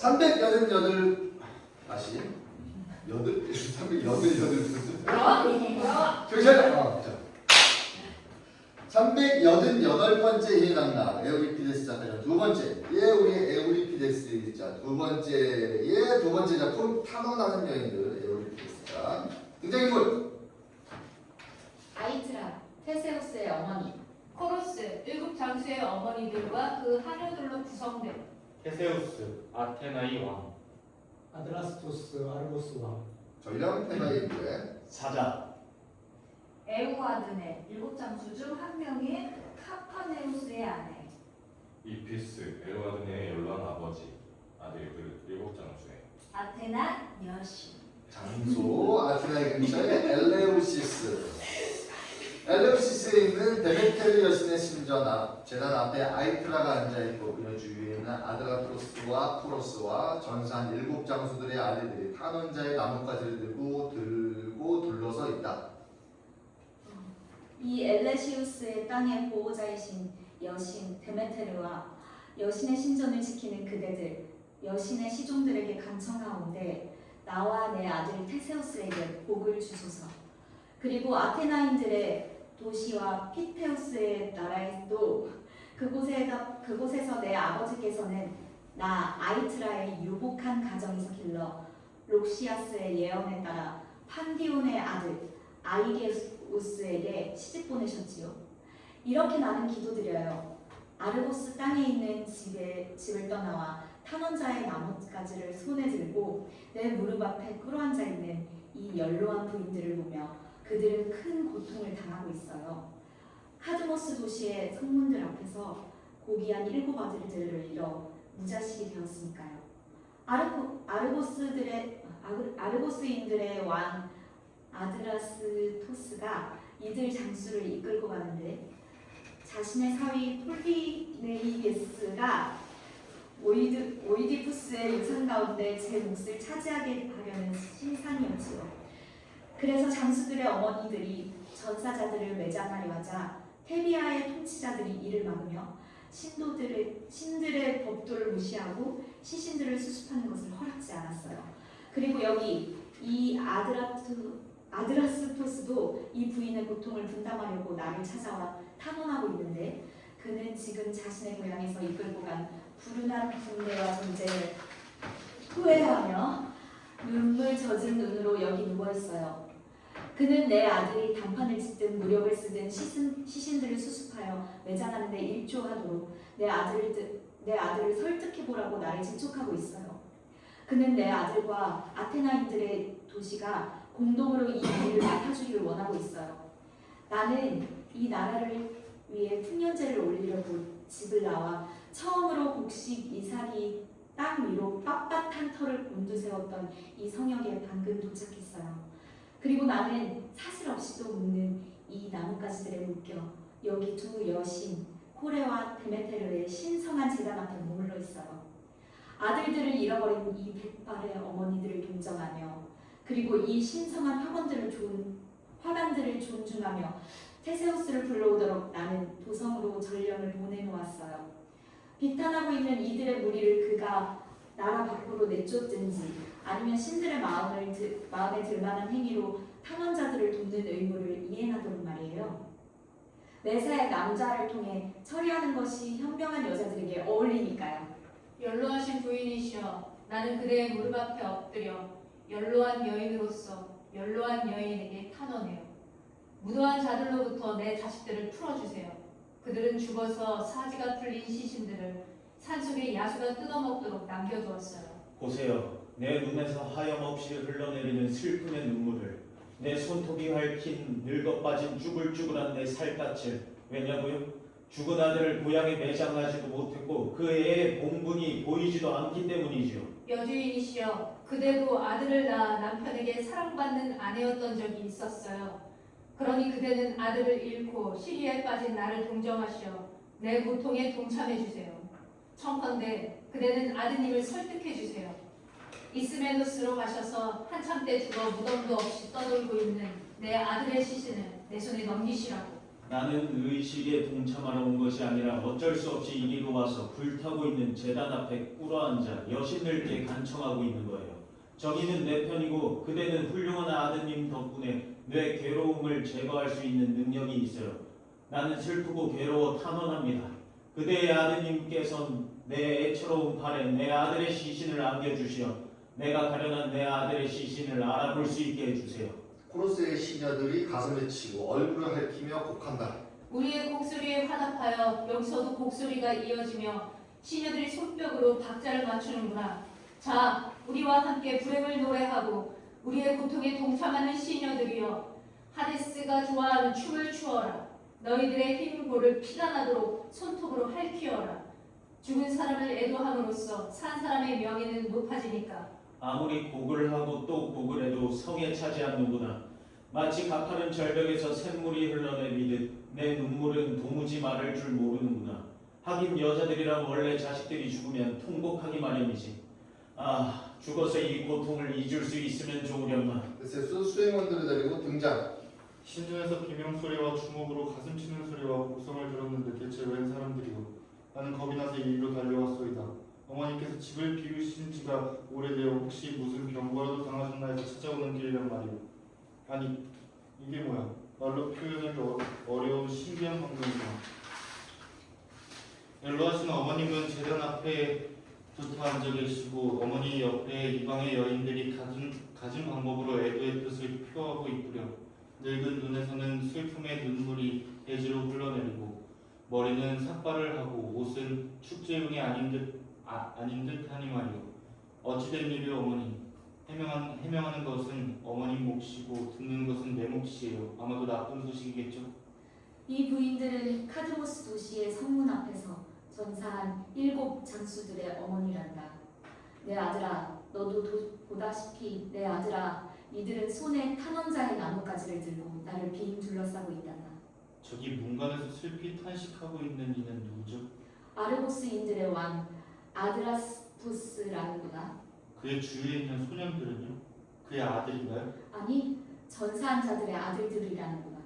388 다시 388번째 해당락 에우리피데스 작가전 두 번째 우리 에우리피데스 두 번째 작품 탐험하는 여인들 에우리피데스자 등장인물 아이트라, 테세우스의 어머니. 코로스, 일곱 장수의 어머니들과 그 하녀들로 구성된 테세우스, 아테나의 왕. 아드라스토스 아르고스 왕. 전령 테마인데 사자. 에우아드네, 일곱 장수 중 한 명인 카파네우스의 아내. 이피스, 에르와드네의 연로한 아버지, 아들들 일곱 장수의 아테나 여신. 장소 아테나의 근처에 엘레우시스에 있는 데메테르 여신의 신전 앞 재단 앞에 아이트라가 앉아있고 그녀 주위에는 아드라토스와 쿠로스와 전사한 일곱 장수들의 아들들이 탄원자의 나뭇가지를 들고 둘러서 있다. 이 엘레시우스의 땅의 보호자이신 여신 데메테르와 여신의 신전을 지키는 그대들, 여신의 시종들에게 간청하온데 나와 내 아들 테세우스에게 복을 주소서. 그리고 아테나인들의 도시와 피테우스의 나라에도 그곳에서 내 아버지께서는 나 아이트라의 유복한 가정에서 길러 록시아스의 예언에 따라 판디온의 아들 아이게우스에게 시집 보내셨지요. 이렇게 나는 기도드려요. 아르고스 땅에 있는 집을 떠나와 탐험자의 나뭇가지를 손에 들고 내 무릎 앞에 꿇어앉아 있는 이 연로한 부인들을 보며 그들은 큰 고통을 당하고 있어요. 카드모스 도시의 성문들 앞에서 고귀한 일곱 아들들을 잃어 무자식이 되었으니까요. 아르고스인들의 왕 아드라스토스가 이들 장수를 이끌고 가는데 자신의 사위 폴리네이게스가 오이디푸스의 유산 가운데 제 몫을 차지하게 하려는 심산이었지요. 그래서 장수들의 어머니들이 전사자들을 매장하려 하자 테비아의 통치자들이 이를 막으며 신들의 법도를 무시하고 시신들을 수습하는 것을 허락지 않았어요. 그리고 여기 이 아드라스토스도 이 부인의 고통을 분담하려고 나를 찾아와 탐험하고 있는데 그는 지금 자신의 고향에서 이끌고 간 불운한 군대와 전쟁을 후회하며 눈물 젖은 눈으로 여기 누워있어요. 그는 내 아들이 단판을 짓든 무력을 쓰든 시신들을 수습하여 매장하는 데 일조하도록 내 아들을 설득해보라고 나를 재촉하고 있어요. 그는 내 아들과 아테나인들의 도시가 공동으로 이 일을 맡아주기를 원하고 있어요. 나는 이 나라를 위해 풍년제를 올리려고 집을 나와 처음으로 곡식 이삭이 땅 위로 빳빳한 터를 곤두세웠던 이 성역에 방금 도착했어요. 그리고 나는 사슬 없이도 묶는 이 나뭇가지들에 묶여 여기 두 여신 코레와 데메테르의 신성한 제단 앞에 머물러 있어요. 아들들을 잃어버린 이 백발의 어머니들을 동정하며 그리고 이 신성한 화관들을 존중하며 테세우스를 불러오도록 나는 도성으로 전령을 보내놓았어요. 비탄하고 있는 이들의 무리를 그가 나라 밖으로 내쫓든지 아니면 신들의 마음에 들만한 행위로 탐험자들을 돕는 의무를 이행하도록 말이에요. 매사의 남자를 통해 처리하는 것이 현명한 여자들에게 어울리니까요. 연로하신 부인이시여, 나는 그대의 무릎 앞에 엎드려 연로한 여인으로서 연로한 여인에게 탄원해요. 무도한 자들로부터 내 자식들을 풀어주세요. 그들은 죽어서 사지가 풀린 시신들을 산속의 야수가 뜯어먹도록 남겨두었어요. 보세요. 내 눈에서 하염없이 흘러내리는 슬픔의 눈물을 내 손톱이 핥힌 늙어빠진 쭈글쭈글한 내 살갗을 왜냐고요? 죽은 아들을 고향에 매장하지도 못했고 그 애의 본분이 보이지도 않기 때문이지요. 여주인이시여, 그대도 아들을 낳아 남편에게 사랑받는 아내였던 적이 있었어요. 그러니 그대는 아들을 잃고 시리에 빠진 나를 동정하시어 내 고통에 동참해주세요. 청컨대 그대는 아드님을 설득해주세요. 이스메노스로 가셔서 한참 때 죽어 무덤도 없이 떠돌고 있는 내 아들의 시신을 내 손에 넘기시라고. 나는 의식에 동참하러 온 것이 아니라 어쩔 수 없이 이리로 와서 불타고 있는 제단 앞에 꿇어앉아 여신들께 간청하고 있는 거예요. 정의는 내 편이고 그대는 훌륭한 아드님 덕분에 내 괴로움을 제거할 수 있는 능력이 있어요. 나는 슬프고 괴로워 탄원합니다. 그대의 아드님께선 내 애처로운 팔에 내 아들의 시신을 안겨주시어 내가 가련한 내 아들의 시신을 알아볼 수 있게 해주세요. 코러스의 시녀들이 가슴을 치고 얼굴을 핥히며 곡한다. 우리의 곡소리에 화답하여 여기서도 곡소리가 이어지며 시녀들이 손뼉으로 박자를 맞추는구나. 자, 우리와 함께 불행을 노래하고 우리의 고통에 동참하는 시녀들이여, 하데스가 좋아하는 춤을 추어라. 너희들의 힘골을 피가 나도록 손톱으로 핥히어라. 죽은 사람을 애도함으로써 산 사람의 명예는 높아지니까. 아무리 곡을 하고 또 곡을 해도 성에 차지 않는구나. 마치 가파른 절벽에서 샘물이 흘러내리듯 내 눈물은 도무지 마를 줄 모르는구나. 하긴 여자들이란 원래 자식들이 죽으면 통곡하기 마련이지. 아, 죽어서 이 고통을 잊을 수 있으면 좋으련만. 세수 수행원들을 데리고 등장. 신전에서 비명소리와 주먹으로 가슴 치는 소리와 곡성을 들었는데 대체 웬 사람들이오. 나는 겁이 나서 이리로 달려왔소이다. 어머니께서 집을 비우신 지가 오래되어 혹시 무슨 병과라도 당하셨나 해서 찾아오는 길이란 말이오. 아니, 이게 뭐야. 말로 표현하기 어려운 신비한 광경이구나. 연로하신 어머님은 제단 앞에 붙어 앉아 계시고 어머니 옆에 이방의 여인들이 가진 방법으로 애도의 뜻을 표하고 있구려. 늙은 눈에서는 슬픔의 눈물이 대지로 흘러내리고 머리는 삭발을 하고 옷은 축제용이 아닌 듯하니 말이오. 어찌된 일이오 어머니. 해명하는 것은 어머님 몫이고 듣는 것은 내 몫이에요. 아마도 나쁜 소식이겠죠. 이 부인들은 카드모스 도시의 성문 앞에서 전사한 7 장수들의 어머니란다. 내 아들아, 너도 보다시피 내 아들아, 이들은 손에 탄원자의 나뭇가지를 들고 나를 빙 둘러싸고 있단다. 저기 문간에서 슬피 탄식하고 있는 이는 누구죠? 아르고스인들의 왕 아드라스푸스라는구나. 그의 주위에 있는 소년들은요? 그의 아들인가요? 아니, 전사한 자들의 아들들이라는구나.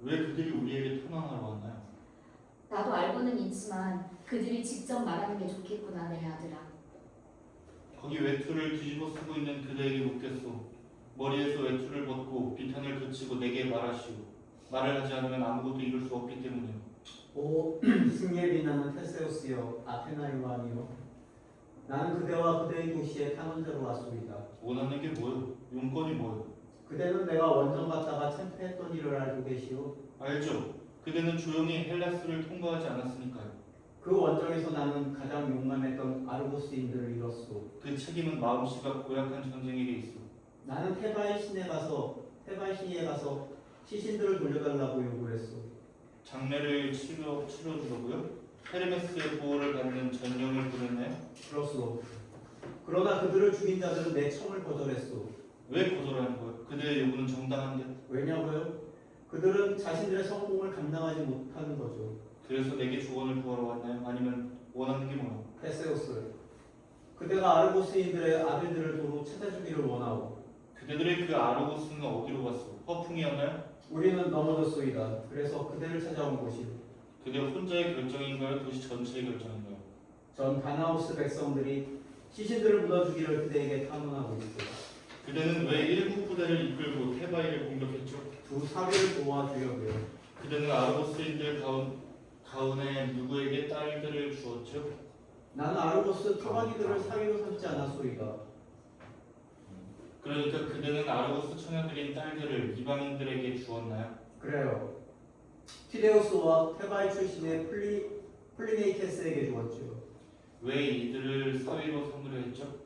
왜 그들이 우리에게 탄원하러 왔나요? 나도 알고는 있지만 그들이 직접 말하는 게 좋겠구나, 내 아들아. 거기 외투를 뒤집어 쓰고 있는 그대에게 묻겠소. 머리에서 외투를 벗고 비탄을 그치고 내게 말하시오. 말을 하지 않으면 아무것도 이룰 수 없기 때문이요. 오 승리에 빛나는 테세우스여, 아테나의 왕이여, 나는 그대와 그대의 도시에 탄원자로 왔소이다. 원하는 게 뭐요? 용건이 뭐요? 그대는 내가 원정 갔다가 참패했던 일을 알고 계시오. 알죠. 그대는 조용히 헬라스를 통과하지 않았으니까요. 그 원정에서 나는 가장 용감했던 아르고스인들을 잃었소. 그 책임은 마음씨가 고약한 전쟁에게 있어. 나는 테바의 신에 가서 시신들을 돌려달라고 요구했소. 장례를 치러주려고요? 헤르메스의 보호를 받는 전령을 보냈나요? 그렇소. 그러나 그들을 죽인 자들은 내 청을 거절했소. 왜 거절하는 거예요? 그대의 요구는 정당한데. 왜냐고요? 그들은 자신들의 성공을 감당하지 못하는 거죠. 그래서 내게 조언을 구하러 왔나요? 아니면 원하는 게 뭐예요? 테세우스, 그대가 아르고스인들의 아들들을 도로 찾아주기를 원하오. 그대들의 그 아르고스는 어디로 갔어? 허풍이었나요? 우리는 넘어졌소이다. 그래서 그대를 찾아온 것이오. 그대 혼자의 결정인가요? 도시 전체의 결정인가요? 전 다나우스 백성들이 시신들을 묻어주기를 그대에게 탄원하고 있소. 그대는 왜 일곱 부대를 이끌고 테바이를 공격했죠? 두 사위를 도와주려고요. 그대는 아르고스인들 가운데 누구에게 딸들을 주었죠? 나는 아르고스 토마기들을 사위로 삼지 않았소이다. 그러니까 그대는 아르고스 처녀들인 딸들을 이방인들에게 주었나요? 그래요. 티데우스와 테바이 출신의 플리네이케스에게 주었죠. 왜 이들을 사위로 삼으려 했죠?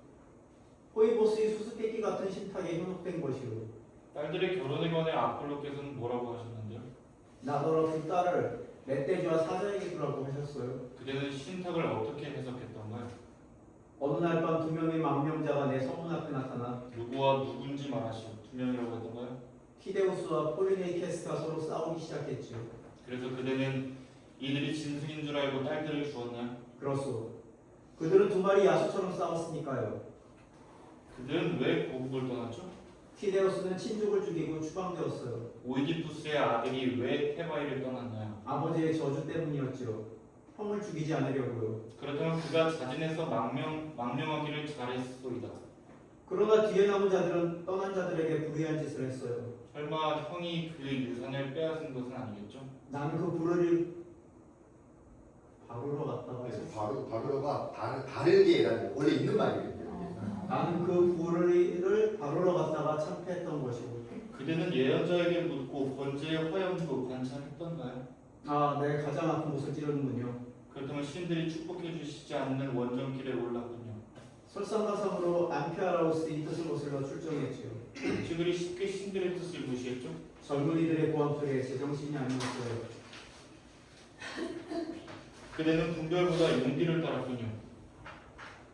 호이보스의 수수께끼 같은 신탁에 현혹된 것이오. 딸들의 결혼에 관해 아폴로께서는 뭐라고 하셨는데요? 나더러 두 딸을 멧돼지와 사자에게 주라고 하셨어요. 그대는 신탁을 어떻게 해석했던가요? 어느 날 밤 2명의 망명자가 내 성문 앞에 나타나 누구와 누군지 말하시오. 두 명이라고 했던가요? 티데우스와 폴리네이케스가 서로 싸우기 시작했죠. 그래서 그대는 이들이 짐승인 줄 알고 딸들을 주었나요? 그렇소. 그들은 두 마리 야수처럼 싸웠으니까요. 그들은 왜 고국을 떠났죠? 티데우스는 친족을 죽이고 추방되었어요. 오이디푸스의 아들이 왜 테바이를 떠났나요? 아버지의 저주 때문이었죠. 형을 죽이지 않으려고요. 그렇다면 그가 자진해서 망명하기를 잘했소이다. 그러나 뒤에 남은 자들은 떠난 자들에게 불의한 짓을 했어요. 설마 형이 그 유산을 빼앗은 것은 아니겠죠? 나는 그 불의를 바로로 갔다가 그래서 바로가 바르게라는 원래 있는 말이거든요. 나는 그 불의를 바로로 갔다가 참패했던 것이고. 그대는 예언자에게 묻고 번제의 화염도 관찰했던가요? 아, 내 가장 아픈 곳을 찌르는군요. 그렇다면 신들이 축복해 주시지 않는 원정길에 올랐군요. 설상가상으로 안피아라우스의 뜻을 거슬러 출정했지요. 그들이 쉽게 신들의 뜻을 무시했죠? 젊은이들의 고함 소리에 제정신이 아니었어요. 그대는 분별보다 용기를 따랐군요.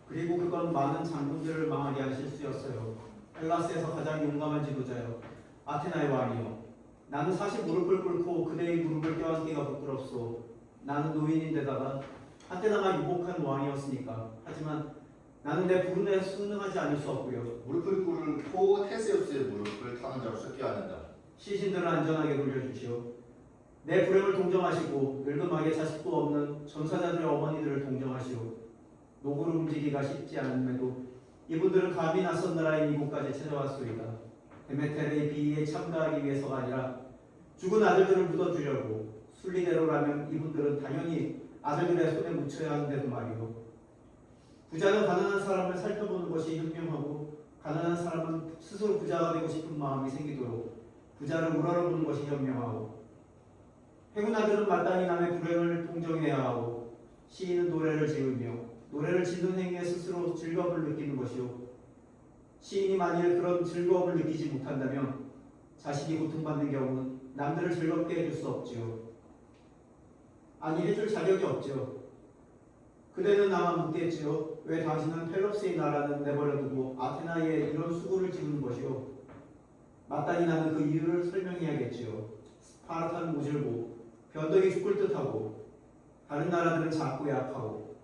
그리고 그건 많은 장군들을 망하게 한 실수였어요. 헬라스에서 가장 용감한 지도자요. 아테나의 왕이요. 나는 사실 무릎을 꿇고 그대의 무릎을 껴안기가 부끄럽소. 나는 노인인데다가 아테나가 유복한 왕이었으니까. 하지만 나는 내 부름에 순응하지 않을 수 없고요. 무릎을 꿇고 테세우스의 무릎을 타는 자로 껴안는다. 시신들을 안전하게 돌려주시오. 내 불행을 동정하시고 늙은 마의 자식도 없는 전사자들의 어머니들을 동정하시오. 노구를 움직이기가 쉽지 않음에도 이분들은 감히 낯선 나라의 이곳까지 찾아왔소이다. 데메텔의 비위에 참가하기 위해서가 아니라 죽은 아들들을 묻어주려고. 순리대로라면 이분들은 당연히 아들들의 손에 묻혀야 하는데도 말이오. 부자는 가난한 사람을 살펴보는 것이 현명하고 가난한 사람은 스스로 부자가 되고 싶은 마음이 생기도록 부자를 우러러보는 것이 현명하고 행운 아들은 마땅히 남의 불행을 동정해야 하고 시인은 노래를 지으며 노래를 짓는 행위에 스스로 즐거움을 느끼는 것이요. 시인이 만일 그런 즐거움을 느끼지 못한다면 자신이 고통받는 경우는 남들을 즐겁게 해줄 수 없지요. 아니 해줄 자격이 없지요. 그대는 아마 묻겠지요. 왜 당신은 펠롭스의 나라는 내버려두고 아테나에 이런 수고를 지우는 것이요. 마땅히 나는 그 이유를 설명해야겠지요. 스파르타는 모질고 변덕이 죽을 듯하고 다른 나라들은 작고 약하고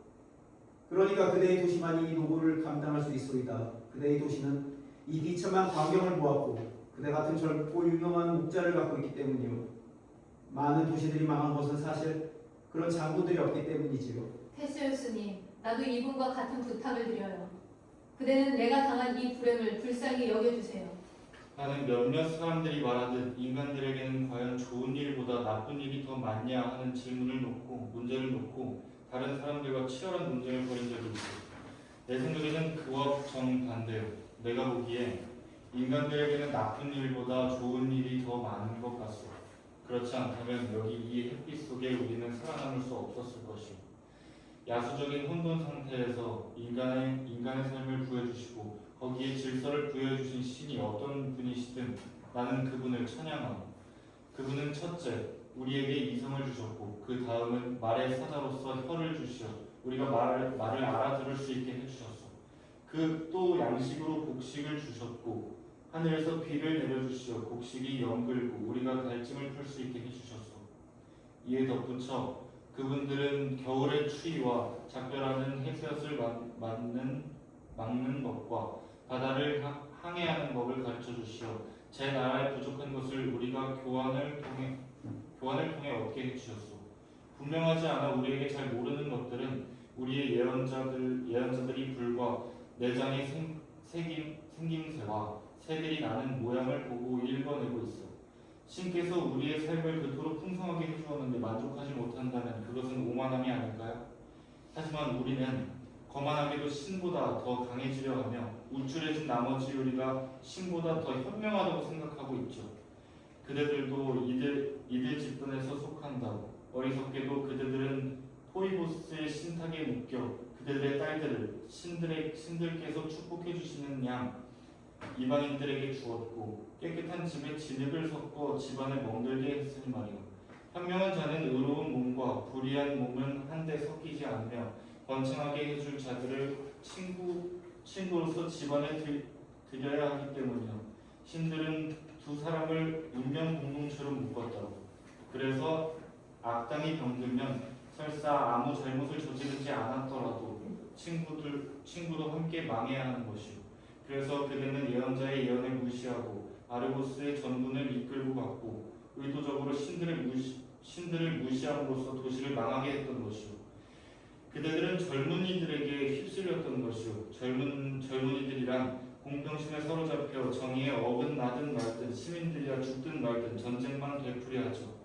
그러니까 그대의 도시만이 이 노고를 감당할 수 있소이다. 그대의 도시는 이 비참한 광경을 보았고 그대 같은 젊고 유명한 목자를 갖고 있기 때문이요. 많은 도시들이 망한 것은 사실 그런 장군들이 없기 때문이지요. 테세우스님, 나도 이분과 같은 부탁을 드려요. 그대는 내가 당한 이 불행을 불쌍히 여겨주세요. 나는 몇몇 사람들이 말하듯 인간들에게는 과연 좋은 일보다 나쁜 일이 더 많냐 하는 문제를 놓고 다른 사람들과 치열한 논쟁을 벌인 적이 있어. 내 생각에는 그와 정반대요. 내가 보기에 인간들에게는 나쁜 일보다 좋은 일이 더 많은 것 같소. 그렇지 않다면 여기 이 햇빛 속에 우리는 살아남을 수 없었을 것이오. 야수적인 혼돈 상태에서 인간의 삶을 구해주시고 거기에 질서를 부여해주신 신이 어떤 분이시든 나는 그분을 찬양하고 그분은 첫째, 우리에게 이성을 주셨고 그 다음은 말의 사자로서 혀를 주시어 우리가 말을 알아들을 수 있게 해주셨소. 그 또 양식으로 곡식을 주셨고 하늘에서 비를 내려주시어 곡식이 연글고 우리가 갈증을 풀 수 있게 해주셨소. 이에 덧붙여 그분들은 겨울의 추위와 작별하는 햇볕을 막는 법과 바다를 항해하는 법을 가르쳐 주시어 제 나라에 부족한 것을 우리가 교환을 통해 얻게 해주셨소. 분명하지 않아 우리에게 잘 모르는 것들은 우리의 예언자들이 불과 내장의 생김새와 새들이 나는 모양을 보고 읽어내고 있어. 신께서 우리의 삶을 그토록 풍성하게 해주었는데 만족하지 못한다면 그것은 오만함이 아닐까요? 하지만 우리는 거만하게도 신보다 더 강해지려 하며 우쭐해진 나머지 우리가 신보다 더 현명하다고 생각하고 있죠. 그대들도 이들 집단에서 속한다고. 어리석게도 그대들은 포이보스의 신탁에 묶여 그들의 딸들을 신들께서 축복해 주시는 양 이방인들에게 주었고 깨끗한 집에 진흙을 섞어 집안을 멍들게 했으니 말이오. 현명한 자는 의로운 몸과 불의한 몸은 한데 섞이지 않으며 번창하게 해줄 자들을 친구로서 집안에 들여야 하기 때문이요. 신들은 두 사람을 운명공동처럼 묶었다고. 그래서 악당이 병들면 설사 아무 잘못을 저지르지 않았더라도 친구도 함께 망해야 하는 것이요. 그래서 그대는 예언자의 예언을 무시하고 아르고스의 전군을 이끌고 갔고 의도적으로 신들을 무시함으로써 도시를 망하게 했던 것이요. 그대들은 젊은이들에게 휩쓸렸던 것이요. 젊은이들이란 공평심에 사로잡혀 정의에 어긋나든 말든 시민들이야 죽든 말든 전쟁만 되풀이하죠.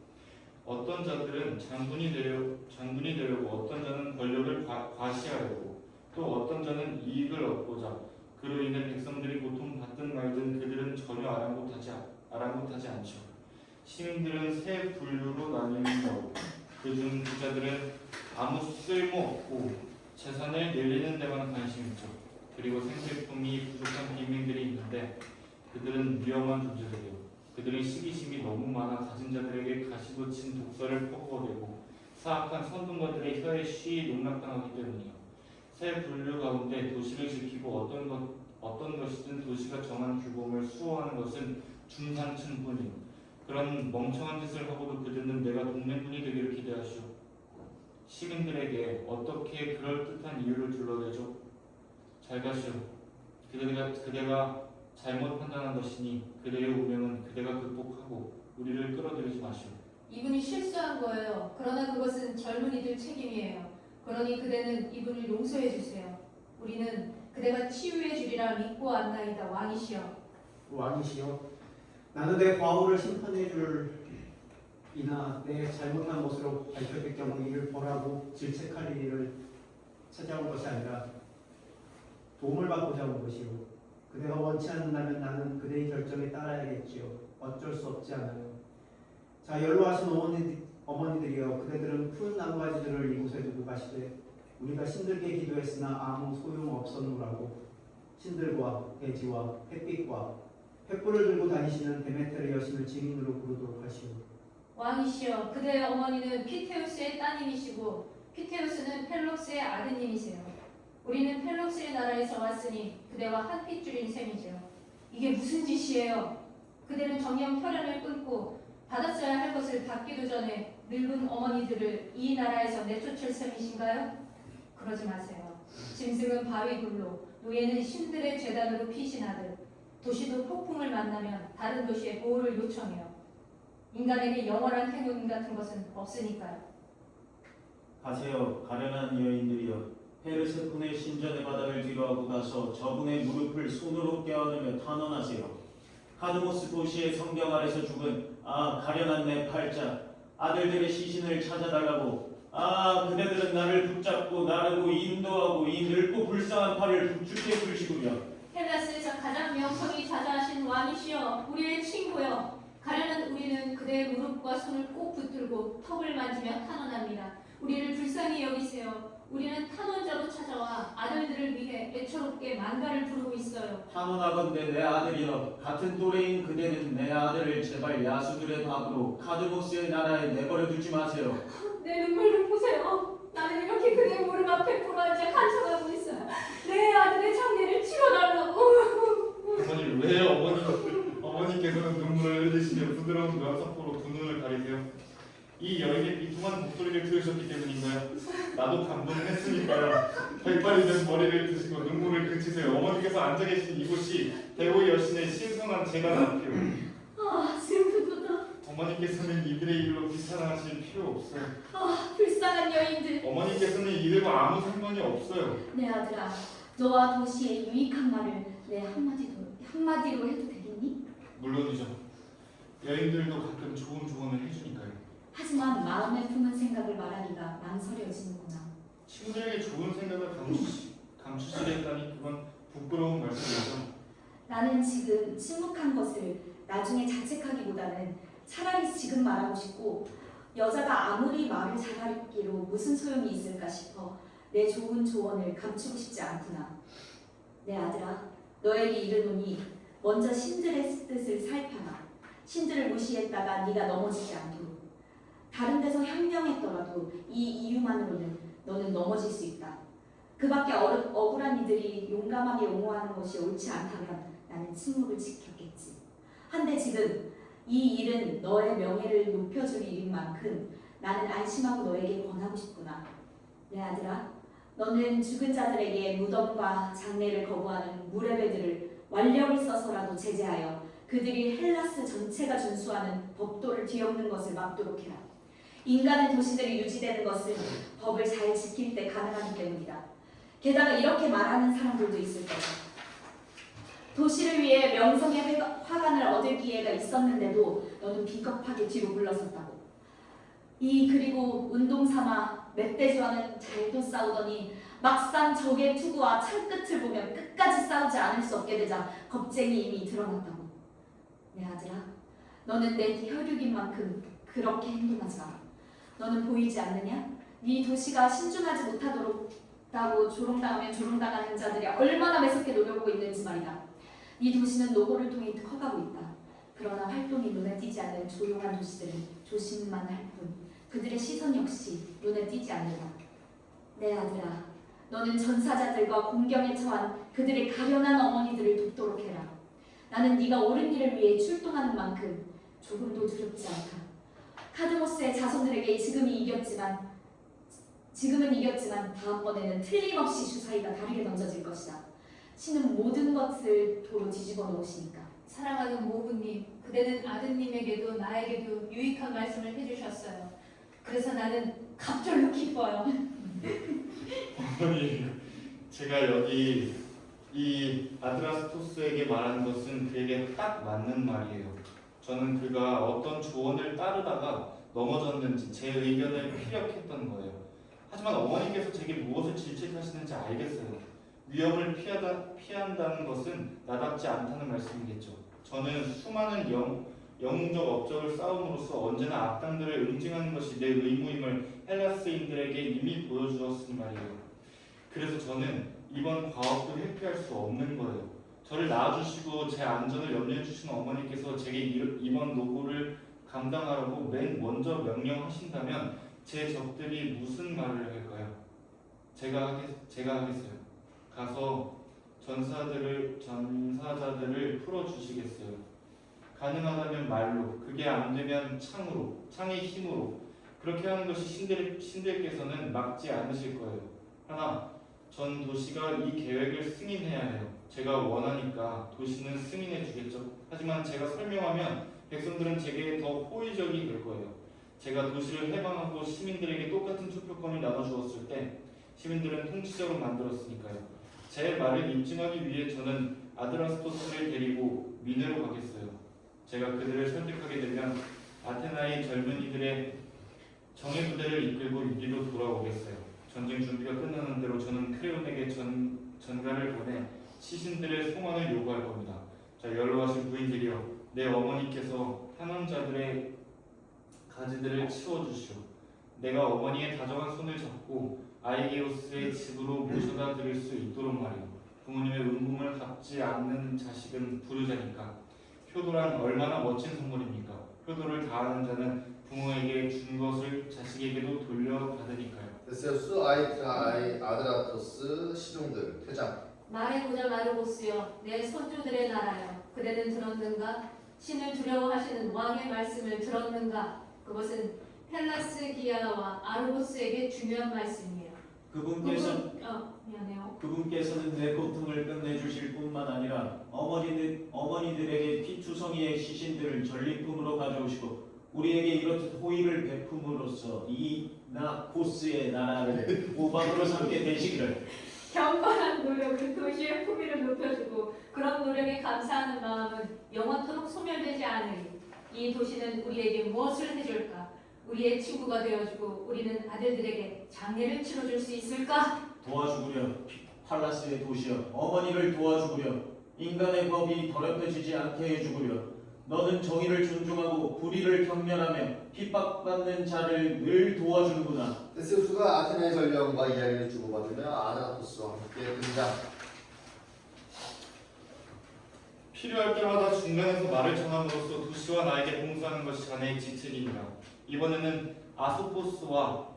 어떤 자들은 장군이 되려고 어떤 자는 권력을 과시하려고 또 어떤 자는 이익을 얻고자 그로 인해 백성들이 고통받든 말든 그들은 전혀 아랑곳하지 않죠. 시민들은 세 분류로 나뉘는다고 그중 부자들은 아무 쓸모없고 재산을 늘리는 데만 관심이 있죠. 그리고 생필품이 부족한 빈민들이 있는데 그들은 위험한 존재들이요. 그들은 시기심이 너무 많아 가진 자들에게 가시돋친 독서를 퍼부어대고 사악한 선동가들의 혀에 쉬이 농락당하기 때문이요. 세 분류 가운데 도시를 지키고 어떤 것이든 도시가 정한 규범을 수호하는 것은 중산층뿐이요. 그런 멍청한 짓을 하고도 그들은 내가 동맹군이 되기를 기대하시오. 시민들에게 어떻게 그럴듯한 이유를 둘러대죠? 잘 가시오. 그대가 잘못 판단한 것이니 그대의 운명은 그대가 극복하고 우리를 끌어들이지 마시오. 이분이 실수한 거예요. 그러나 그것은 젊은이들 책임이에요. 그러니 그대는 이분을 용서해 주세요. 우리는 그대가 치유해 주리라 믿고 왔나이다. 왕이시여. 왕이시여, 나는 내 과오를 심판해 줄 이나 내 잘못한 것으로 밝혀질 경우 이를 벌하고 질책할 일을 찾아온 것이 아니라 도움을 받고자 온 것이요. 그대가 원치 않는다면 나는 그대의 결정에 따라야겠지요. 어쩔 수 없지 않아요. 자, 연로하신 어머니들이여, 그대들은 푸른 나무가지들을 이곳에 두고 가시되 우리가 신들께 기도했으나 아무 소용없었노라고 신들과 대지와 햇빛과 횃불을 들고 다니시는 데메테르 여신을 증인으로 부르도록 하시오. 왕이시여, 그대의 어머니는 피테우스의 따님이시고 피테우스는 펠록스의 아드님이세요. 우리는 펠록스의 나라에서 왔으니 그대와 한 핏줄인 셈이죠. 이게 무슨 짓이에요? 그대는 정령 혈연을 끊고 받았어야 할 것을 받기도 전에 늙은 어머니들을 이 나라에서 내쫓을 셈이신가요? 그러지 마세요. 짐승은 바위 굴로, 노예는 신들의 재단으로 피신하듯 도시도 폭풍을 만나면 다른 도시에 보호를 요청해요. 인간에게 영원한 행운 같은 것은 없으니까요. 가세요, 가련한 여인들이여. 페르세폰의 신전의 바닥을 뒤로하고 가서 저분의 무릎을 손으로 껴안으며 탄원하세요. 카드모스 도시의 성벽 아래서 죽은 가련한 내 팔자 아들들의 시신을 찾아달라고. 그대들은 나를 붙잡고 나르고 인도하고 이 늙고 불쌍한 팔을 북죽게 굴시구려. 헬라스에서 가장 명성이 자자하신 왕이시여, 우리의 친구여. 가련한 우리는 그대의 무릎과 손을 꼭 붙들고 턱을 만지며 탄원합니다. 우리를 불쌍히 여기세요. 우리는 탄원자로 찾아와 아들들을 위해 애처롭게 만가를 부르고 있어요. 탄원하건대 내 아들이여, 같은 또래인 그대는 내 아들을 제발 야수들의 밥으로 카드모스의 나라에 내버려 두지 마세요. 내 눈물을 보세요. 나는 이렇게 그대 무릎 앞에 부러앉아 간청하고 있어요. 내 아들의 장례를 치러달라고. 어머니, 왜 어머니께서는 눈물을 흘리시며 부드러운 면사포로 두 눈을 가리세요? 이 여인의 비통한 목소리를 들으셨기 때문인가요? 나도 감동을 했으니까요. 백발이 된 머리를 드시고 눈물을 그치세요. 어머니께서 앉아 계신 이곳이 대호 여신의 신성한 재단 앞이요. 슬프도다. 어머니께서는 이들의 일로 비탄하실 필요 없어요. 불쌍한 여인들. 어머니께서는 이들과 아무 상관이 없어요. 내 아들아, 너와 도시의 유익한 말을 내 한마디로 해도 되겠니? 물론이죠. 여인들도 가끔 좋은 조언을 해주니까요. 하지만 마음에 품은 생각을 말하기가 망설여지는구나. 친구들에게 좋은 생각을 감추시겠다니 그건 부끄러운 말씀이죠. 나는 지금 침묵한 것을 나중에 자책하기보다는 차라리 지금 말하고 싶고, 여자가 아무리 말을 잘하기로 무슨 소용이 있을까 싶어 내 좋은 조언을 감추고 싶지 않구나. 내 아들아, 너에게 이르노니 먼저 신들의 뜻을 살펴라. 신들을 무시했다가 네가 넘어지지 않도록. 다른 데서 현명했더라도 이 이유만으로는 너는 넘어질 수 있다. 그 밖에 억울한 이들이 용감하게 옹호하는 것이 옳지 않다면 나는 침묵을 지켰겠지. 한데 지금 이 일은 너의 명예를 높여줄 일인 만큼 나는 안심하고 너에게 권하고 싶구나. 내 아들아, 너는 죽은 자들에게 무덤과 장례를 거부하는 무레베들을 완력을 써서라도 제재하여 그들이 헬라스 전체가 준수하는 법도를 뒤엎는 것을 막도록 해라. 인간의 도시들이 유지되는 것은 법을 잘 지킬 때 가능하기 때문이다. 게다가 이렇게 말하는 사람들도 있을 거다. 도시를 위해 명성의 화관을 얻을 기회가 있었는데도 너는 비겁하게 뒤로 물러섰다고. 그리고 운동 삼아 멧돼지와는 잘도 싸우더니 막상 적의 투구와 창끝을 보면 끝까지 싸우지 않을 수 없게 되자 겁쟁이 이미 드러났다고. 내 아들아, 너는 내 혈육인 만큼 그렇게 행동하지 마. 너는 보이지 않느냐? 네 도시가 신중하지 못하도록 조롱당하면 조롱당하는 자들이 얼마나 매섭게 노려보고 있는지 말이다. 네 도시는 노고를 통해 커가고 있다. 그러나 활동이 눈에 띄지 않는 조용한 도시들은 조심만 할 뿐 그들의 시선 역시 눈에 띄지 않는다. 내 아들아, 너는 전사자들과 공경에 처한 그들의 가련한 어머니들을 돕도록 해라. 나는 네가 옳은 일을 위해 출동하는 만큼 조금도 두렵지 않다. 카드모스의 자손들에게 지금은 이겼지만 다음번에는 틀림없이 주사위가 다르게 던져질 것이다. 신은 모든 것을 도로 뒤집어 놓으시니까. 사랑하는 모부님, 그대는 아드님에게도 나에게도 유익한 말씀을 해주셨어요. 그래서 나는 갑절로 기뻐요. 어머니, 제가 여기 이 아드라스토스에게 말한 것은 그에게 딱 맞는 말이에요. 저는 그가 어떤 조언을 따르다가 넘어졌는지 제 의견을 피력했던 거예요. 하지만 어머니께서 제게 무엇을 질책하시는지 알겠어요. 위험을 피한다는 것은 나답지 않다는 말씀이겠죠. 저는 수많은 영웅적 업적을 쌓음으로써 언제나 악당들을 응징하는 것이 내 의무임을 헬라스인들에게 이미 보여주었으니 말이에요. 그래서 저는 이번 과업도 회피할 수 없는 거예요. 저를 낳아주시고 제 안전을 염려해 주신 어머니께서 제게 이번 노고를 감당하라고 맨 먼저 명령하신다면 제 적들이 무슨 말을 할까요? 제가 하겠어요. 가서 전사자들을 풀어주시겠어요. 가능하다면 말로, 그게 안 되면 창의 힘으로. 그렇게 하는 것이 신들께서는 막지 않으실 거예요. 하나, 전 도시가 이 계획을 승인해야 해요. 제가 원하니까 도시는 승인해 주겠죠. 하지만 제가 설명하면 백성들은 제게 더 호의적이 될 거예요. 제가 도시를 해방하고 시민들에게 똑같은 투표권을 나눠주었을 때 시민들은 통치적으로 만들었으니까요. 제 말을 입증하기 위해 저는 아드라스토스를 데리고 미네로 가겠어요. 제가 그들을 설득하게 되면 아테나의 젊은이들의 정예 부대를 이끌고 이리로 돌아오겠어요. 전쟁 준비가 끝나는 대로 저는 크레온에게 전가를 보내 시신들의 송환을 요구할 겁니다. 자, 연로하신 부인들이여, 내 어머니께서 탄원자들의 가지들을 치워주시오. 내가 어머니의 다정한 손을 잡고 아이게오스의 집으로 모셔다 드릴 수 있도록 말이오. 부모님의 은금을 갚지 않는 자식은 불효자니까. 효도란 얼마나 멋진 선물입니까? 효도를 다하는 자는 부모에게 준 것을 자식에게도 돌려받으니까요. 데세우스, 아이트라, 아드라토스, 시종들, 퇴장. 말해보자 마르고스여, 내 손주들의 나라여, 그대는 들었는가? 신을 두려워하시는 왕의 말씀을 들었는가? 그것은 헬라스기아와 아르고스에게 중요한 말씀이에요. 미안해요. 그분께서는 내 고통을 끝내주실 뿐만 아니라 어머니들에게 피투성이의 시신들을 전리품으로 가져오시고 우리에게 이렇듯 호의를 베품으로써 이 나코스의 나라를 우방으로 삼게 되시기를. 경건한 노력은 도시의 품위를 높여주고 그런 노력에 감사하는 마음은 영원토록 소멸되지 않으리. 이 도시는 우리에게 무엇을 해줄까? 우리의 친구가 되어주고 우리는 아들들에게 장례를 치러줄 수 있을까? 도와주구려 팔라스의 도시여, 어머니를 도와주구려. 인간의 법이 더럽혀지지 않게 해주구려. 너는 정의를 존중하고 불의를 경멸하며 핍박받는 자를 늘 도와주는구나. 데세우스가 아테네의 전령과 이야기를 주고받으며 아드라토스와 함께 등장. 필요할 때마다 중간에서 말을 전함으로써 도시와 나에게 봉사하는 것이 자네의 직책입니다. 이번에는 아소포스와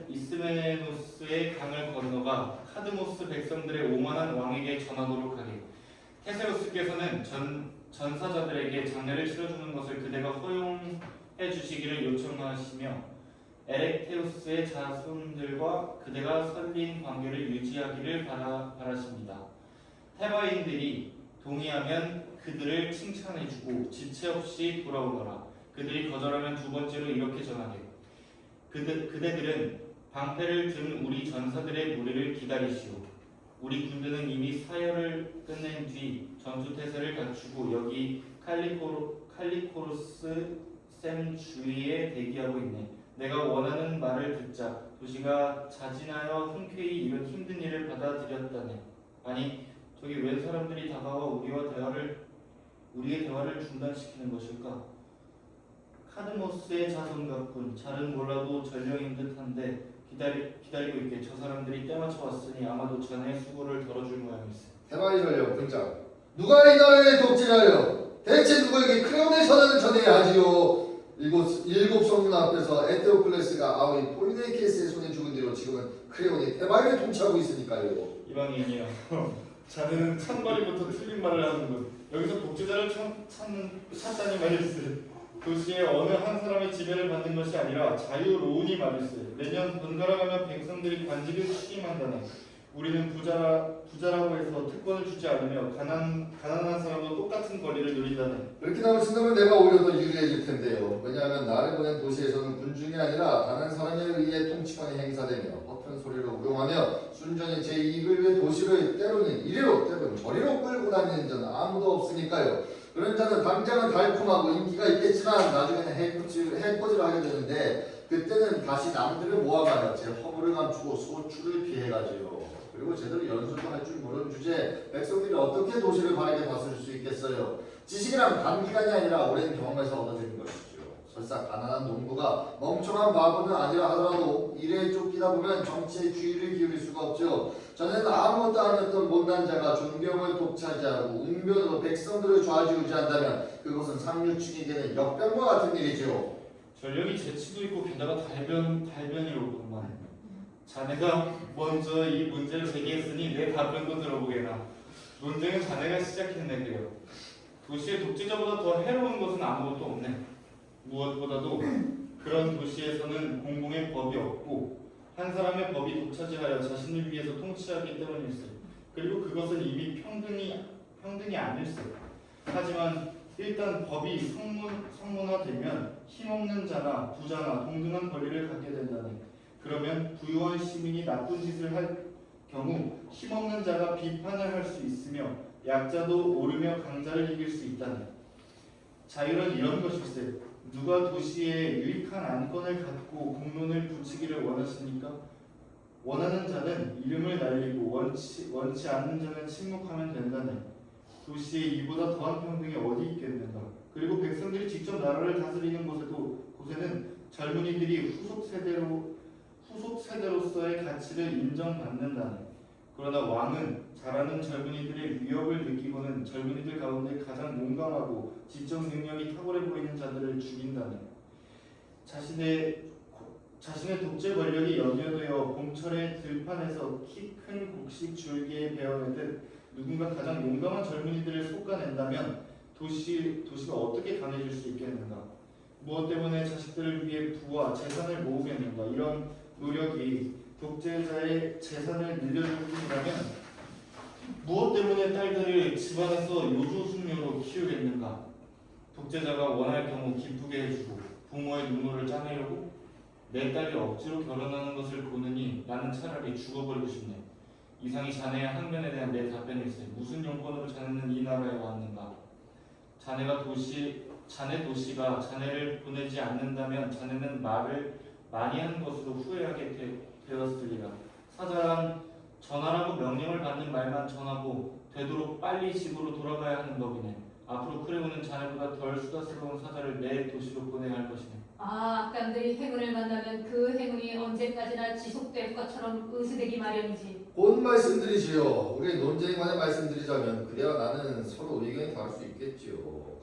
이스메노스의 강을 건너가 카드모스 백성들의 오만한 왕에게 전하도록 하리. 테세우스께서는 전사자들에게 장례를 치러주는 것을 그대가 허용해 주시기를 요청하시며 에렉테우스의 자손들과 그대가 설린 관계를 유지하기를 바라십니다. 테바인들이 동의하면 그들을 칭찬해주고 지체 없이 돌아오너라. 그들이 거절하면 두 번째로 이렇게 전하게. 그대들은 방패를 든 우리 전사들의 무리를 기다리시오. 우리 군대는 이미 사열을 끝낸 뒤 전투태세를 갖추고 여기 칼리코로스 샘 주위에 대기하고 있네. 내가 원하는 말을 듣자 도시가 자진하여 흔쾌히 이런 힘든 일을 받아들였다네. 아니 저기 웬 사람들이 다가와 우리의 대화를 중단시키는 것일까? 카드모스의 자손 같군. 잘은 몰라도 전령인 듯한데 기다리고 있게. 저 사람들이 때맞춰 왔으니 아마도 자네의 수고를 덜어줄 모양일세. 대만의 전령 등장. 누가 이 나라의 독재자요? 대체 누구에게 크레온의 전화를 전해야 하지요? 일곱 성문 앞에서 에테오클레스가 아우인 폴리네이케스의 손에 죽은 뒤로 지금은 크레온이 테바이를 통치하고 있으니까요. 이방인이여, 자네는 찬바리부터 틀린 말을 하는군. 여기서 독재자를 찾다니 말일세. 도시의 어느 한 사람의 지배를 받는 것이 아니라 자유로운이 말일세. 매년 번갈아가며 백성들이 관직을 취임한다네. 우리는 부자라고 해서 특권을 주지 않으며 가난한 사람도 똑같은 권리를 누린다네. 그렇게 나올 생각은 내가 오히려 더 유리해질 텐데요. 왜냐하면 나를 보낸 도시에서는 군중이 아니라 다른 사람에 의해 통치권이 행사되며 허튼 소리로 우롱하며 순전히 제 이익을 위해 도시를 때로는 이리로 때로는 저리로 끌고 다니는 자는 아무도 없으니까요. 그런 자는 당장은 달콤하고 인기가 있겠지만 나중에는 해코지를 하게 되는데 그때는 다시 남들을 모아가며 제 허물을 감추고 소출을 피해가지요. 그리고 제대로 연습도 할 줄 모르는 주제에 백성들이 어떻게 도시를 바르게 다스릴 수 있겠어요? 지식이란 단기간이 아니라 오랜 경험에서 얻어지는 것이죠. 설사 가난한 농부가 멍청한 바보는 아니라 하더라도 일에 쫓기다 보면 정치에 주의를 기울일 수가 없죠. 전에는 아무것도 아니었던 못난 자가 존경을 독차지하고 웅변으로 백성들을 좌지우지한다면 그것은 상류층이 되는 역병과 같은 일이죠. 전력이 재치도 있고 게다가 달변이로구만. 자네가 먼저 이 문제를 제기했으니 내 답변도 들어보게나. 논쟁은 자네가 시작했네. 그래요. 도시의 독재자보다 더 해로운 것은 아무것도 없네. 무엇보다도 그런 도시에서는 공공의 법이 없고 한 사람의 법이 독차지하여 자신을 위해서 통치하기 때문일세. 그리고 그것은 이미 평등이 아닐세. 하지만 일단 법이 성문화되면 힘없는 자나 부자나 동등한 권리를 갖게 된다네. 그러면 부유한 시민이 나쁜 짓을 할 경우 힘없는 자가 비판을 할 수 있으며 약자도 오르며 강자를 이길 수 있다네. 자유는 이런 것일세. 누가 도시에 유익한 안건을 갖고 공론을 붙이기를 원하십니까? 원하는 자는 이름을 날리고 원치 않는 자는 침묵하면 된다네. 도시에 이보다 더한 평등이 어디 있겠는가. 그리고 백성들이 직접 나라를 다스리는 곳에는 젊은이들이 후속 세대로서의 가치를 인정받는다네. 그러나 왕은 자라는 젊은이들의 위협을 느끼고는 젊은이들 가운데 가장 용감하고 지적 능력이 탁월해 보이는 자들을 죽인다네. 자신의 독재 권력이 연여되어 봄철의 들판에서 키 큰 곡식 줄기에 베어내듯 누군가 가장 용감한 젊은이들을 솎아낸다면 도시가 어떻게 강해질 수 있겠는가? 무엇 때문에 자식들을 위해 부와 재산을 모으겠는가? 이런 노력이 독재자의 재산을 늘려줄 뿐이라면 무엇 때문에 딸들을 집안에서 요조숙녀로 키우겠는가? 독재자가 원할 경우 기쁘게 해주고 부모의 눈물을 짜내려고 내 딸이 억지로 결혼하는 것을 보느니 나는 차라리 죽어버리고 싶네. 이상이 자네의 항변에 대한 내 답변일세. 무슨 용건으로 자네는 이 나라에 왔는가? 자네 도시가 자네를 보내지 않는다면 자네는 말을 많이 한 것으로 후회하게 되었으리라. 사자란 전하라고 명령을 받는 말만 전하고 되도록 빨리 집으로 돌아가야 하는 법이네. 앞으로 크레온은 자네보다 덜 수다스러운 사자를 내 도시로 보내야 할 것이네. 악감들이 행운을 만나면 그 행운이 언제까지나 지속될 것처럼 의수되기 마련이지. 곧 말씀드리지요. 우리 논쟁에 관해 말씀드리자면 그대와 나는 서로 의견이 다를 수 있겠지요.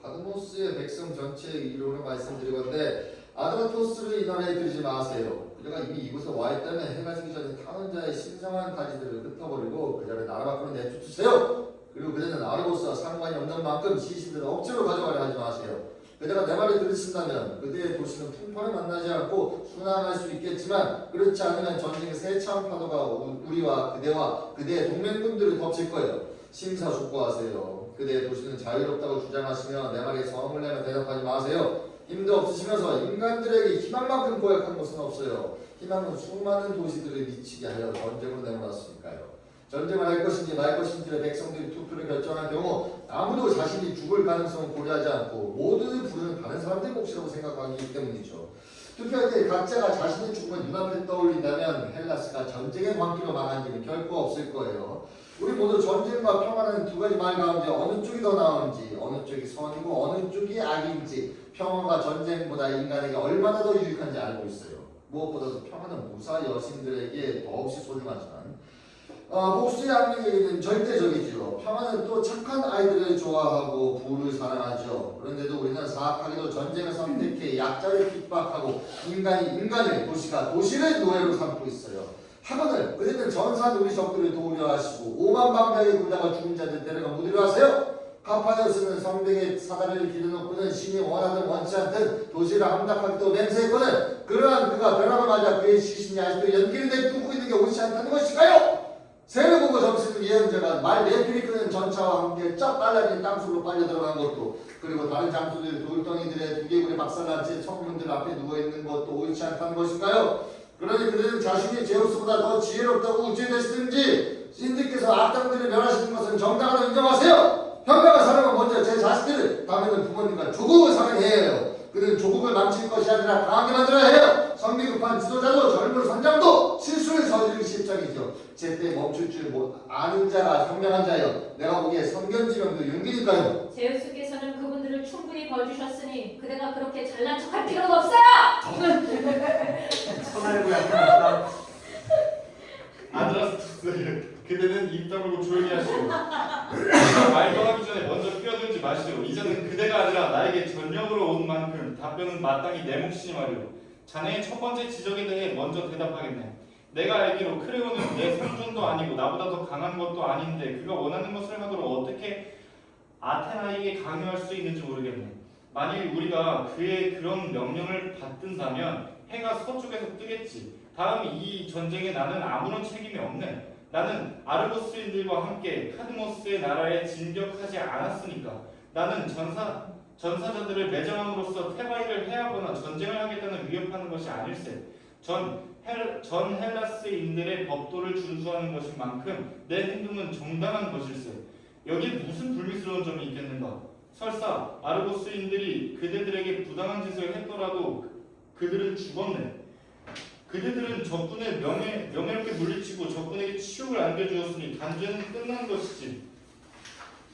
카드모스의 백성 전체의 이름으로 말씀드리건대 아드라토스를 이 나라에 들이지 마세요. 그대가 이미 이곳에 와 있다면 해가 지기 전에 타는 자의 신성한 가지들을 흩어버리고 그자를 나라 밖으로 내쫓으세요. 그리고 그대는 아르고스와 상관이 없는 만큼 시신들을 억지로 가져가려 하지 마세요. 그대가 내 말을 들으신다면 그대의 도시는 풍파를 만나지 않고 순항할 수 있겠지만 그렇지 않으면 전쟁의 세차한 파도가 우리와 그대와 그대의 동맹군들을 덮칠 거예요. 심사숙고하세요. 그대의 도시는 자유롭다고 주장하시며 내 말에 성을 내며 대답하지 마세요. 힘도 없으시면서 인간들에게 희망만큼 고약한 것은 없어요. 희망은 수많은 도시들을 미치게 하여 전쟁으로 내몰았으니까요. 전쟁을 할 것인지 말 것인지를 백성들이 투표를 결정할 경우 아무도 자신이 죽을 가능성을 고려하지 않고 모두 부르는 다른 사람들의 몫이라고 생각하기 때문이죠. 투표할 때 각자가 자신의 죽음을 눈앞에 떠올린다면 헬라스가 전쟁의 광기로 망한 일은 결코 없을 거예요. 우리 모두 전쟁과 평화라는 두 가지 말 가운데 어느 쪽이 더 나은지, 어느 쪽이 선이고 어느 쪽이 악인지, 평화가 전쟁보다 인간에게 얼마나 더 유익한지 알고 있어요. 무엇보다도 평화는 무사 여신들에게 더없이 소중하지만 복수의 악령에게는 절대적이지요. 평화는 또 착한 아이들을 좋아하고 부를 사랑하죠. 그런데도 우리는 사악하게도 전쟁을 선택해 약자를 핍박하고 인간이 인간을, 도시가 도시를 노예로 삼고 있어요. 하거늘 그들은 전사한 우리 적들을 도우려 하시고 오만 방백의 군다가 죽은 자들 데려가 무디로 하세요. 카파네오스는 성벽에 사다리를 길어놓고는 신이 원하든 원치 않든 도시를 함락하기도 맹세했거든. 그러한 그가 변함을 맞아 그의 시신이 아직도 연기를 내뿜고 있는 게 옳지 않다는 것일까요? 새를 보고 점치는 예언자가 말 네필이 끄는 전차와 함께 쫙 빨라진 땅속으로 빨려 들어간 것도, 그리고 다른 장수들 돌덩이들의 두개골이 박살난 채 성문들 앞에 누워있는 것도 옳지 않다는 것일까요? 그러니 그들은 자신이 제우스보다 더 지혜롭다고 우쭐대시든지 신들께서 악당들을 멸하시는 것은 정당하다고 인정하세요. 형제가 사랑은 먼저 제 자식들을, 다음에는 부모님과 조국을 사랑해야 해요. 그들은 조국을 망칠 것이 아니라 강하게 만들어야 해요. 성비 급한 지도자도 젊은 선장도 실수를 저지르기 십장이죠. 제때 멈출 줄 아는 자가 현명한 자요. 내가 보기에 성견지명도 윤기니까요. 제우스께서는 그분들을 충분히 벌주셨으니 그대가 그렇게 잘난 척할 필요는 없어요. 천하의 고약한 아드라스투스, 그대는 입 다물고 조용히 하시오. 말도 하기 전에 먼저 끼어들지 마시오. 이제는 그대가 아니라 나에게 전력으로 온 만큼 답변은 마땅히 내 몫이니 말이오. 자네의 첫 번째 지적에 대해 먼저 대답하겠네. 내가 알기로 크레오는 내 상존도 아니고 나보다 더 강한 것도 아닌데 그가 원하는 것을 하도록 어떻게 아테나에게 강요할 수 있는지 모르겠네. 만일 우리가 그의 그런 명령을 받든다면 해가 서쪽에서 뜨겠지. 다음 이 전쟁에 나는 아무런 책임이 없네. 나는 아르고스인들과 함께 카드모스의 나라에 진격하지 않았으니까. 나는 전사자들을 매장함으로써 테바이를 해하거나 전쟁을 하겠다는 위협하는 것이 아닐세. 전 헬라스인들의 법도를 준수하는 것인 만큼 내 행동은 정당한 것일세. 여기에 무슨 불미스러운 점이 있겠는가? 설사 아르고스인들이 그대들에게 부당한 짓을 했더라도 그들은 죽었네. 그대들은 적군을 명예롭게 물리치고 적군에게 치욕을 안겨주었으니 단죄는 끝난 것이지.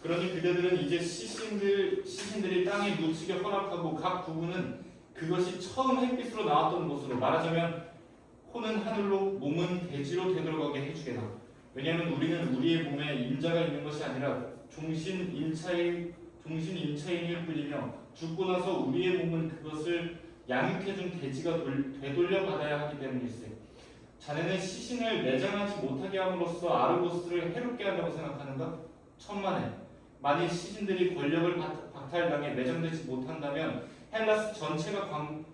그러니 그대들은 이제 시신들이 땅에 묻히게 허락하고 각 부부는 그것이 처음 햇빛으로 나왔던 곳으로, 말하자면 코는 하늘로 몸은 대지로 되돌아가게 해주게다. 왜냐하면 우리는 우리의 몸에 인자가 있는 것이 아니라 종신 임차인일 뿐이며 죽고 나서 우리의 몸은 그것을 양육해준 대지가 되돌려 받아야 하기 때문일세. 자네는 시신을 매장하지 못하게 함으로써 아르고스를 해롭게 한다고 생각하는가? 천만에. 만일 시신들이 권력을 박탈당해 매장되지 못한다면 헬라스 전체가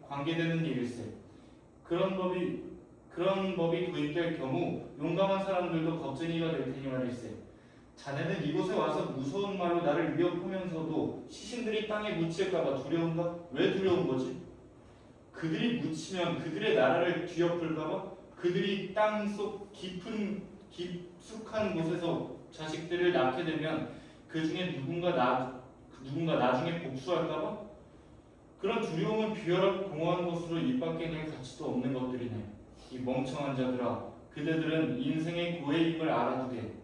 관계되는 일일세. 그런 법이 도입될 경우 용감한 사람들도 겁쟁이가 될 테니 말일세. 자네는 이곳에 와서 무서운 말로 나를 위협하면서도 시신들이 땅에 묻힐까봐 두려운가? 왜 두려운 거지? 그들이 묻히면 그들의 나라를 뒤엎을까봐? 그들이 땅속 깊숙한 곳에서 자식들을 낳게 되면 그 중에 누군가 나중에 복수할까봐? 그런 두려움은 비열하고 공허한 것으로 입 밖에 낼 가치도 없는 것들이네. 이 멍청한 자들아, 그대들은 인생의 고해임을 알아두게.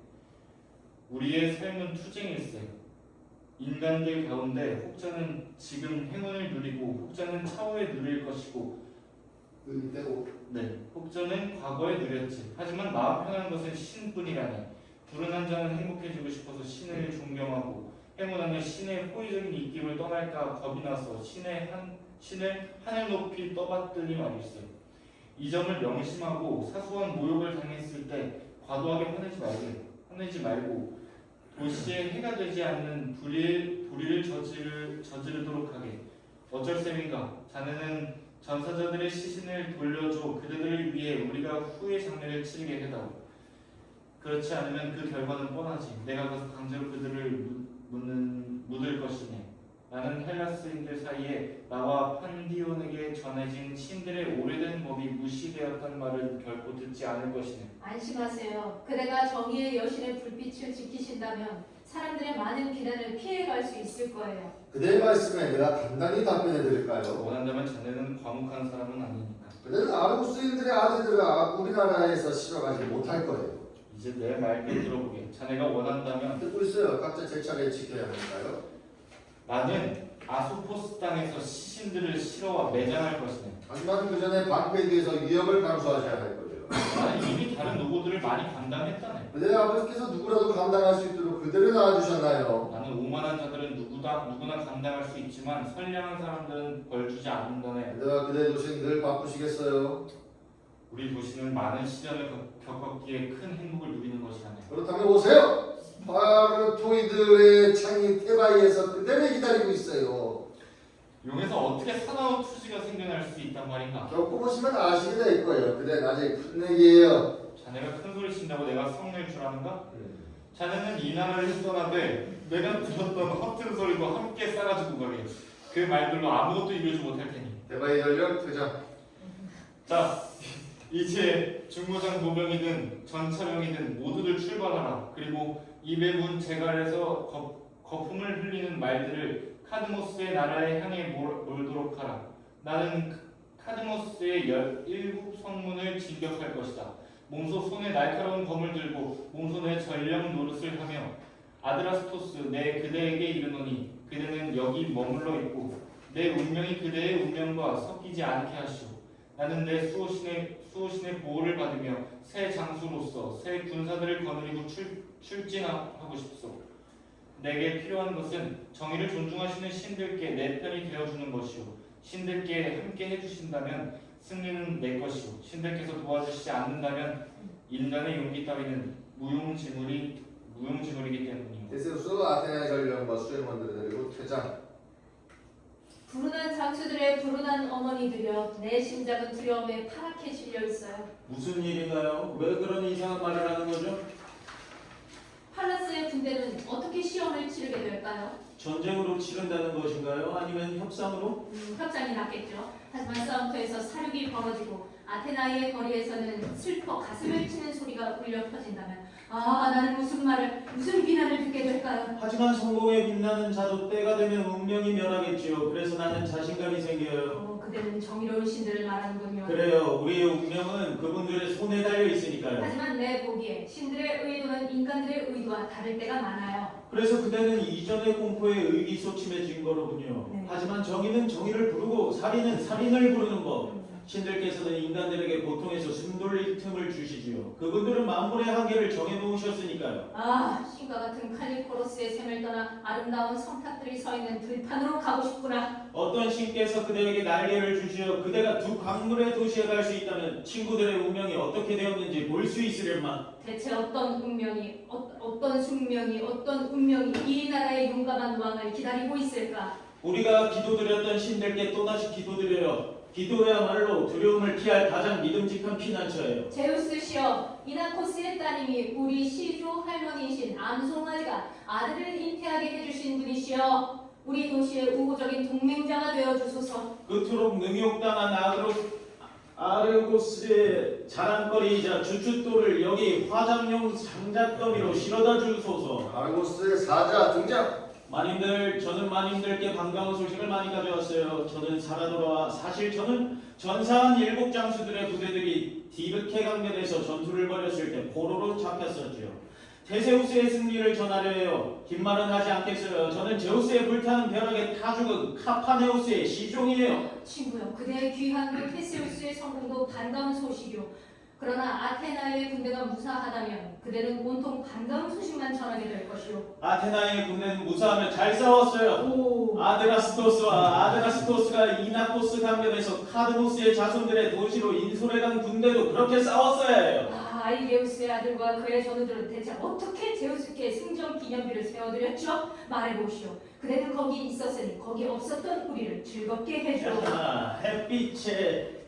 우리의 삶은 투쟁일세. 인간들 가운데 혹자는 지금 행운을 누리고 혹자는 차후에 누릴 것이고, 혹자는 과거에 누렸지. 하지만 마음 편한 것은 신뿐이라니. 불운한 자는 행복해지고 싶어서 신을 존경하고 행운하면 신의 호의적인 입김을 떠날까 겁이 나서 신을 하늘 높이 떠받들니 말일세. 이 점을 명심하고 사소한 모욕을 당했을 때 과도하게 화내지 말고 도시에 해가 되지 않는 불의를 저지르도록 하게. 어쩔 셈인가? 자네는 전사자들의 시신을 돌려줘 그들을 위해 우리가 후의 장례를 치르게 해다오. 그렇지 않으면 그 결과는 뻔하지. 내가 가서 강제로 그들을 묻을 것이네. 나는 헬라스인들 사이에 나와 판디온에게 전해진 신들의 오래된 법이 무시되었단 말을 결코 듣지 않을 것이네. 안심하세요. 그대가 정의의 여신의 불빛을 지키신다면 사람들의 많은 비난을 피해갈 수 있을 거예요. 그대의 말씀에 내가 간단히 답변해 드릴까요? 원한다면 자네는 과묵한 사람은 아니니까. 그대는 아르고스인들의 아들들을 우리나라에서 실어가지 못할 거예요. 이제 내 말을 들어보게. 자네가 원한다면 듣고 있어요. 각자 제 차례 지켜야 하니까요. 나는 아소포스 땅에서 신들을 실어와 매장할 것이네. 하지만 그 전에 방패에 대해서 위협을 감수하셔야 할 거예요. 나는 이미 다른 노고들을 많이 감당했다네. 그대의 아버지께서 누구라도 감당할 수 있도록 그대를 낳아주셨나요? 나는 오만한 자들은 누구나 감당할 수 있지만 선량한 사람들은 벌 주지 않는다네. 그대와 그대의 도시는 늘 바쁘시겠어요. 우리 도시는 많은 시련을 겪었기에 큰 행복을 누리는 것이라네. 그렇다면 오세요. 파르토이드의 창이 테바이에서 그대를 기다리고 있어요. 용에서 어떻게 사나운 투지가 생겨날 수 있단 말인가? 겪어보시면 아시게 될 거예요. 그대는 아직 큰애기예요. 자네가 큰 소리 친다고 내가 성낼 줄 아는가? 자네는 이 나라를 떠나되 내가 들었던 허튼 소리도 함께 싸가지고 가게. 그 말들로 아무것도 이루지 못할 테니. 테바이 전력 퇴장. 자, 이제 중무장 노병이든 전차병이든 모두들 출발하라. 그리고 입에 문 제갈에서 거품을 흘리는 말들을 카드모스의 나라에 향해 몰도록 하라. 나는 카드모스의 17성문을 진격할 것이다. 몸소 손에 날카로운 검을 들고 몸손에 전령 노릇을 하며 아드라스토스 내 그대에게 이르노니 그대는 여기 머물러 있고 내 운명이 그대의 운명과 섞이지 않게 하시오. 나는 내 수호신의 보호를 받으며 새 장수로서 새 군사들을 거느리고 출진하고 싶소. 내게 필요한 것은 정의를 존중하시는 신들께 내 편이 되어주는 것이오. 신들께 함께 해주신다면 승리는 내 것이오. 신들께서 도와주시지 않는다면 인간의 용기 따위는 무용지물이기 때문이오. 테세우스 아테나의 전령과 수행원들을 데리고 퇴장. 불운한 장수들의 불운한 어머니들여, 내 심장은 두려움에 파랗게 질려 있어요. 무슨 일인가요? 왜 그런 이상한 말을 하는 거죠? 팔라스의 군대는 어떻게 시험을 치르게 될까요? 전쟁으로 치른다는 것인가요? 아니면 협상으로? 협상이 낫겠죠. 하지만 싸움터에서 사륙이 벌어지고 아테나이의 거리에서는 슬퍼 가슴을 치는 소리가 울려 퍼진다면 나는 무슨 비난을 듣게 될까요? 하지만 성공에 빛나는 자도 때가 되면 운명이 멸하겠지요. 그래서 나는 자신감이 생겨요. 그대는 정의로운 신들을 말하는군요. 그래요. 우리의 운명은 그분들의 손에 달려 있으니까요. 하지만 내 보기에 신들의 의도는 인간들의 의도와 다를 때가 많아요. 그래서 그대는 이전의 공포에 의기소침해진 거로군요. 네. 하지만 정의는 정의를 부르고 살인은 살인을 부르는 법. 신들께서는 인간들에게 고통에서 숨 돌릴 틈을 주시지요. 그분들은 만물의 한계를 정해놓으셨으니까요. 신과 같은 칼리포로스의 샘을 떠나 아름다운 성탑들이 서 있는 들판으로 가고 싶구나. 어떤 신께서 그대에게 날개를 주시어 그대가 두 광물의 도시에 갈 수 있다면 친구들의 운명이 어떻게 되었는지 볼 수 있으련만. 대체 어떤 운명이, 어떤 숙명이, 어떤 운명이 이 나라의 용감한 왕을 기다리고 있을까? 우리가 기도드렸던 신들께 또다시 기도드려요. 기도야말로 두려움을 피할 가장 믿음직한 피난처예요. 제우스시여, 이나코스의 따님이 우리 시조 할머니이신 암송아지가 아들을 잉태하게 해주신 분이시여, 우리 도시의 우호적인 동맹자가 되어주소서. 그토록 능욕당한 아르고스의 자랑거리이자 주춧돌을 여기 화장용 장작더미로 실어다 주소서. 아르고스의 사자 등장. 마님들, 저는 마님들께 반가운 소식을 많이 가져왔어요. 저는 살아 돌아와 사실 저는 전사한 7장수들의 부대들이 디르케 강변에서 전투를 벌였을 때 포로로 잡혔었지요. 테세우스의 승리를 전하려 해요. 긴 말은 하지 않겠어요. 저는 제우스의 불타는 벼락에 타 죽은 카파네우스의 시종이에요. 친구여, 그대의 귀한 그 테세우스의 성공도 반가운 소식이요. 그러나 아테나의 군대가 무사하다면 그대는 온통 반가운 소식만 전하게 될 것이오. 아테나의 군대는 무사하며 잘 싸웠어요. 아드라스토스가 이나코스 강변에서 카드모스의 자손들의 도시로 인솔해간 군대도 그렇게 싸웠어야 해요. 아이게우스의 아들과 그의 전우들은 대체 어떻게 제우스께 승전 기념비를 세워드렸죠? 말해보시오. 그대는 거기 있었으니 거기 없었던 우리를 즐겁게 해주오.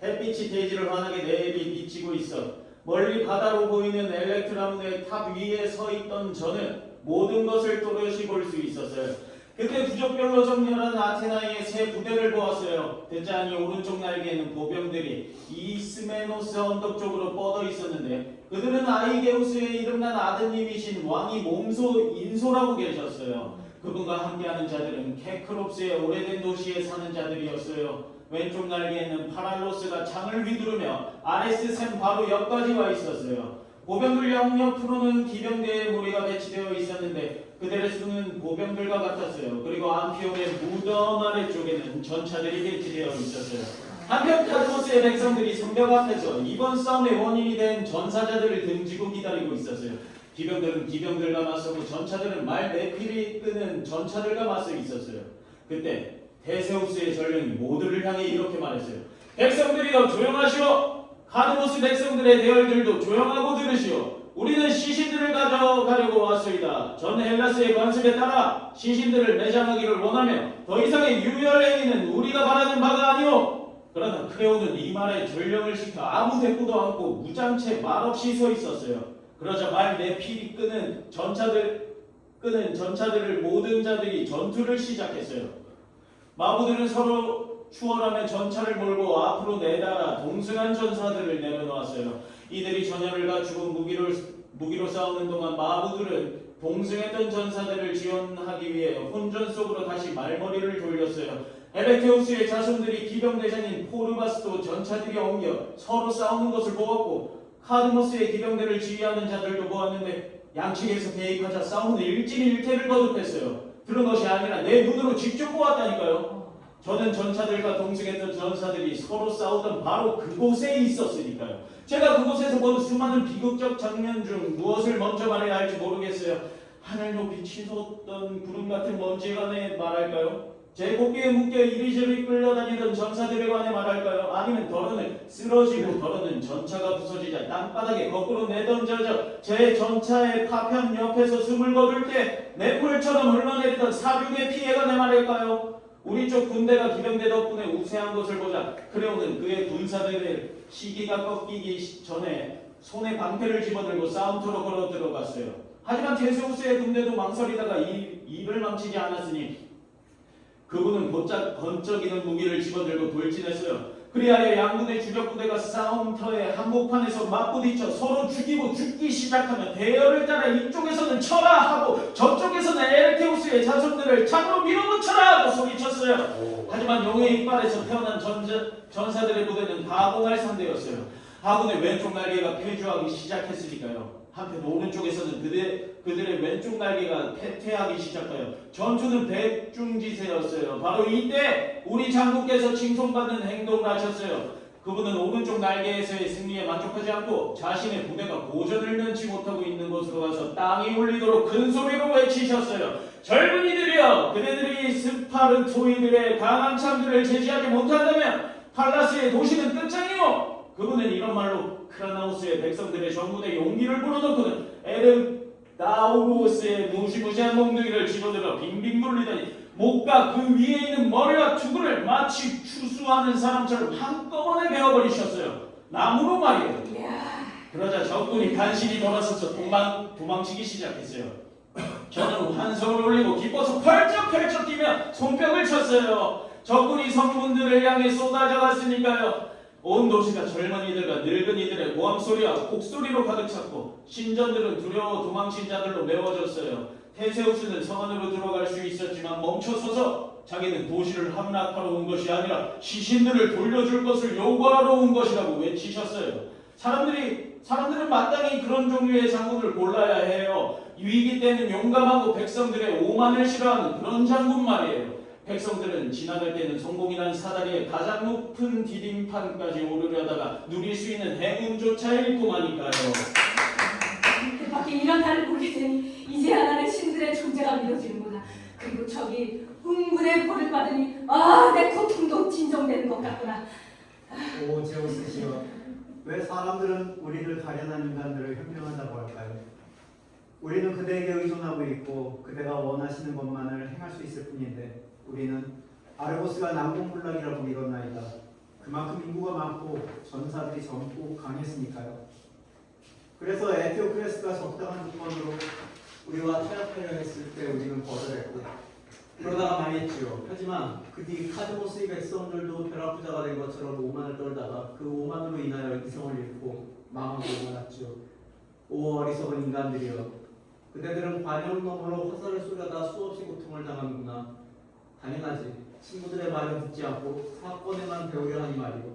햇빛이 대지를 환하게 내비 비치고 있어. 멀리 바다로 보이는 엘렉트라문의 탑 위에 서 있던 저는 모든 것을 또렷이 볼 수 있었어요. 그때 부족별로 정렬한 아테나의 새 부대를 보았어요. 듣자니 오른쪽 날개에는 보병들이 이스메노스 언덕 쪽으로 뻗어 있었는데 그들은 아이게우스의 이름난 아드님이신 왕이 몸소 인솔하고 계셨어요. 그분과 함께하는 자들은 케크롭스의 오래된 도시에 사는 자들이었어요. 왼쪽 날개에는 파랄로스가 창을 휘두르며 아레스샘 바로 옆까지 와 있었어요. 보병들 양옆으로는 기병대의 무리가 배치되어 있었는데 그들의 수는 보병들과 같았어요. 그리고 암피온의 무덤 아래쪽에는 전차들이 배치되어 있었어요. 한편 카드모스의 백성들이 성벽 앞에서 이번 싸움의 원인이 된 전사자들을 등지고 기다리고 있었어요. 기병들은 기병들과 맞서고 전차들은 말 내피리 끄는 전차들과 맞서 있었어요. 그때 테세우스의 전령이 모두를 향해 이렇게 말했어요. 백성들이여 조용하시오. 카드모스 백성들의 대열들도 조용하고 들으시오. 우리는 시신들을 가져가려고 왔소이다. 전 헬라스의 관습에 따라 시신들을 매장하기를 원하며 더 이상의 유혈행위는 우리가 바라는 바가 아니오. 그러나 크레오는 이 말에 전령을 시켜 아무 대꾸도 않고 무장채 말없이 서 있었어요. 그러자 말 내피리 끄는 전차들을 모든 자들이 전투를 시작했어요. 마부들은 서로 추월하며 전차를 몰고 앞으로 내달아 동승한 전사들을 내려놓았어요. 이들이 전열을 갖추고 무기로 싸우는 동안 마부들은 동승했던 전사들을 지원하기 위해 혼전 속으로 다시 말머리를 돌렸어요. 에베테우스의 자손들이 기병대장인 포르바스도 전차들이 옮겨 서로 싸우는 것을 보았고 카드모스의 기병대를 지휘하는 자들도 보았는데 양측에서 개입하자 싸움은 일진일퇴를 거듭했어요. 들은 것이 아니라 내 눈으로 직접 보았다니까요. 저는 전차들과 동승했던 전사들이 서로 싸우던 바로 그곳에 있었으니까요. 제가 그곳에서 본 수많은 비극적 장면 중 무엇을 먼저 말해야 할지 모르겠어요. 하늘 높이 치솟던 구름 같은 먼지에 관해 말할까요? 제 고삐에 묶여 이리저리 끌려다니던 전사들에 관해 말할까요? 아니면 더러는 쓰러지고 더러는 전차가 부서지자 땅바닥에 거꾸로 내던져져 제 전차의 파편 옆에서 숨을 거둘 때 냇물처럼 흘러내리던 사륙의 피해가 관해 말할까요? 우리 쪽 군대가 기병대 덕분에 우세한 것을 보자 크레오는 그의 군사들의 시기가 꺾이기 전에 손에 방패를 집어들고 싸움터로 걸어 들어갔어요. 하지만 테세우스의 군대도 망설이다가 입을 망치지 않았으니 그분은 곧장 번쩍이는 무기를 집어들고 돌진했어요. 그리하여 양군의 주력부대가 싸움터의 한복판에서 맞부딪혀 서로 죽이고 죽기 시작하며 대열을 따라 이쪽에서는 쳐라 하고 저쪽에서는 에르테우스의 자손들을 창으로 밀어붙여라 하고 소리쳤어요. 하지만 용의 이빨에서 태어난 전사들의 부대는 가공할 상대였어요. 아군의 왼쪽 날개가 폐주하기 시작했으니까요. 한편 오른쪽에서는 그들의 왼쪽 날개가 패퇴하기 시작하여 전투는 백중지세였어요. 바로 이때 우리 장군께서 칭송받는 행동을 하셨어요. 그분은 오른쪽 날개에서의 승리에 만족하지 않고 자신의 부대가 고전을 면치 못하고 있는 곳으로 가서 땅이 울리도록 큰 소리로 외치셨어요. 젊은이들이여, 그대들이 스파르토이들의 강한 창들을 제지하지 못한다면 팔라스의 도시는 끝장이요. 그분은 이런 말로 크라나우스의 백성들의 전부대 용기를 불어넣고는 에르다우로스의 무시무시한 몽둥이를 집어들어 빙빙 돌리더니 목과 그 위에 있는 머리와 투구를 마치 추수하는 사람처럼 한꺼번에 베어버리셨어요. 나무로 말이에요. 그러자 적군이 간신히 돌아서서 도망치기 시작했어요. 저는 환성을 올리고 기뻐서 펄쩍 뛰며 손뼉을 쳤어요. 적군이 성문들을 향해 쏟아져 갔으니까요. 온 도시가 젊은이들과 늙은이들의 고함소리와 곡소리로 가득 찼고 신전들은 두려워 도망친 자들로 메워졌어요. 테세우스는 성 안으로 들어갈 수 있었지만 멈춰서서 자기는 도시를 함락하러 온 것이 아니라 시신들을 돌려줄 것을 요구하러 온 것이라고 외치셨어요. 사람들은 마땅히 그런 종류의 장군을 골라야 해요. 위기 때는 용감하고 백성들의 오만을 싫어하는 그런 장군 말이에요. 백성들은 지나갈 때는 성공이라는 사다리에 가장 높은 디딤판까지 오르려다가 누릴 수 있는 행운조차 잃고마니까요. 그 밖에 이런 나를 보게 되니 이제야 나는 신들의 존재가 믿어지는구나. 그리고 저기 흥분의 벌을 받으니 내 고통도 진정되는 것 같구나. 오 제우스시여, 왜 사람들은 우리를 가련한 인간들을 현명하다고 할까요? 우리는 그대에게 의존하고 있고 그대가 원하시는 것만을 행할 수 있을 뿐인데 우리는 아르고스가 난공불락이라고 믿었나이다. 그만큼 인구가 많고 전사들이 젊고 강했으니까요. 그래서 에테오크레스가 적당한 조건으로 우리와 타협하려 했을 때 우리는 거절했고 그러다가 망했지요. 하지만 그 뒤 카드모스의 백성들도 벼락부자가 된 것처럼 오만을 떨다가 그 오만으로 인하여 이성을 잃고 망하고 말았죠. 오 어리석은 인간들이여, 그대들은 관용 너머로 화살을 쏘려다 수없이 고통을 당하는구나. 당연하지. 친구들의 말은 듣지 않고 사건에만 배우려 하니 말이오.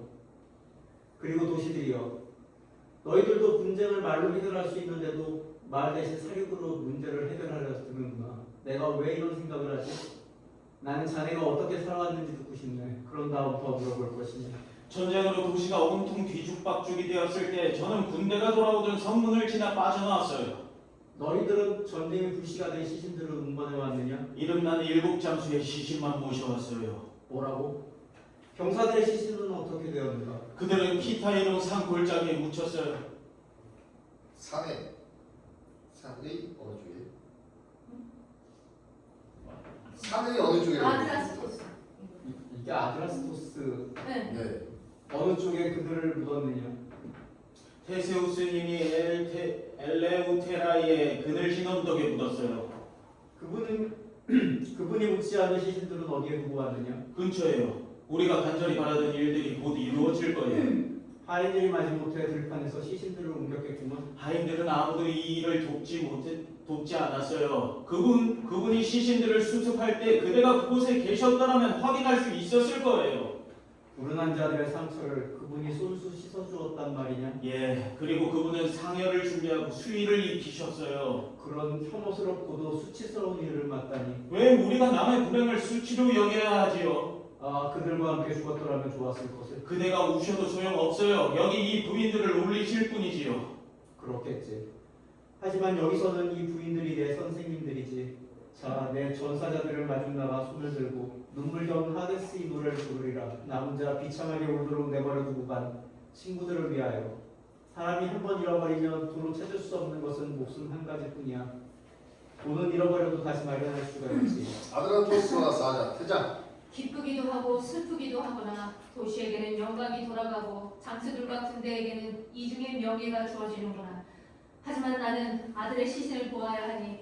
그리고 도시들이여, 너희들도 분쟁을 말로 해결할 수 있는데도 말 대신 사륙으로 문제를 해결하려 드는구나. 내가 왜 이런 생각을 하지? 나는 자네가 어떻게 살아왔는지 듣고 싶네. 그런 다음 더 물어볼 것이니. 전쟁으로 도시가 온통 뒤죽박죽이 되었을 때 저는 군대가 돌아오던 성문을 지나 빠져나왔어요. 너희들은 전쟁의 불씨가 된 시신들을 운반해 왔느냐? 이름난 7 장수의 시신만 모셔왔어요. 뭐라고? 병사들의 시신은 어떻게 되었는가? 그들은 키타이로 산 골짜기에 묻혔어요. 산의 어느 쪽에? 산의 어느 쪽에? 아드라스토스. 이게 아드라스토스 네. 네. 어느 쪽에 그들을 묻었느냐? 테세우스님이 엘레우테라의 그늘진 언덕에 묻었어요. 그분이 묻지 않은 시신들은 어디에 두고 왔느냐? 근처에요. 우리가 간절히 바라던 일들이 곧 이루어질 거예요. 하인들이 마지못해 들판에서 시신들을 옮겼겠구만. 하인들은 아무도 이 일을 돕지 않았어요. 그분이 시신들을 수습할 때 그대가 그곳에 계셨더라면 확인할 수 있었을 거예요. 불운한 자들의 상처를 그분이 손수 씻어주었단 말이냐? 예, 그리고 그분은 상여를 준비하고 수의를 입히셨어요. 그런 혐오스럽고도 수치스러운 일을 맡다니. 왜 우리가 남의 불행을 수치로 여겨야 하지요? 아, 그들과 함께 죽었더라면 좋았을 것을. 그대가 우셔도 소용없어요. 여기 이 부인들을 울리실 뿐이지요. 그렇겠지. 하지만 여기서는 이 부인들이 내 선생님들이지. 자, 내 전사자들을 마중나가 손을 들고 눈물 겨운 하데스의 노래를 부르리라. 나 혼자 비참하게 울도록 내버려 두고 간 친구들을 위하여. 사람이 한 번 잃어버리면 도로 찾을 수 없는 것은 목숨 한 가지뿐이야. 돈은 잃어버려도 다시 마련할 수가 있지. 아드라토스와 사자 태장. 기쁘기도 하고 슬프기도 하거나 도시에게는 영광이 돌아가고 장수들 같은 데에게는 이중의 명예가 주어지는구나. 하지만 나는 아들의 시신을 보아야 하니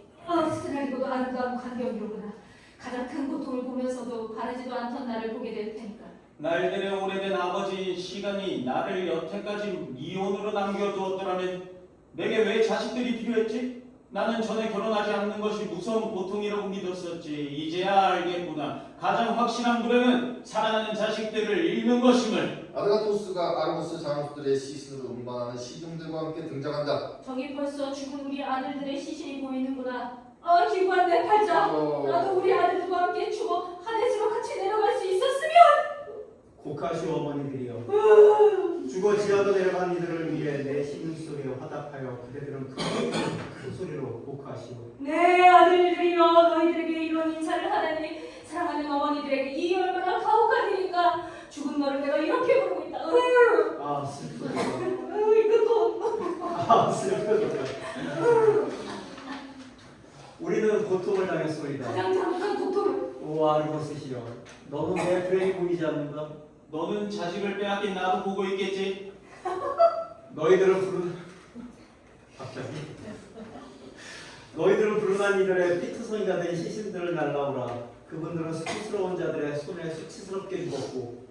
쓰라리고도 아름다운 광경이로구나. 가장 큰 고통을 보면서도 바라지도 않던 나를 보게 될 테니까. 날들의 오래된 아버지인 시간이 나를 여태까지 이혼으로 남겨두었더라면 내게 왜 자식들이 필요했지? 나는 전에 결혼하지 않는 것이 무서운 고통이라고 믿었었지. 이제야 알겠구나. 가장 확실한 불행은 사랑하는 자식들을 잃는 것임을. 아드라토스가 아르고스 장수들의 시신으로 운반하는 시중들과 함께 등장한다. 저기 벌써 죽은 우리 아들들의 시신이 보이는구나. 기구한 내 팔자. 나도 우리 아들들과 함께 죽어 하데스로 같이 내려갈 수 있었으면. 고카시 어머니들이여, 죽어 지하로 내려간 이들을 위해 내 신음소리에 화답하여 그대들은 큰 소리로 고카시오. 내 아들들이여, 너희들에게 이런 인사를 하다니. 사랑하는 어머니들에게 이 얼마나 가혹한 일인가. 죽은 너를 내가 이렇게 부르고 있다. 아, 슬프다. 이것도 아, 슬프다. 우리는 고통을 당했소이다. 가장 장한 고통을. 오 아르고스시여, 너는 내 불행이 보이지 않는가? 너는 자식을 빼앗긴 나도 보고 있겠지. 너희들은 불운한 이들의 피투성이가 된 시신들을 날라오라. 그분들은 수치스러운 자들의 손에 수치스럽게 죽었고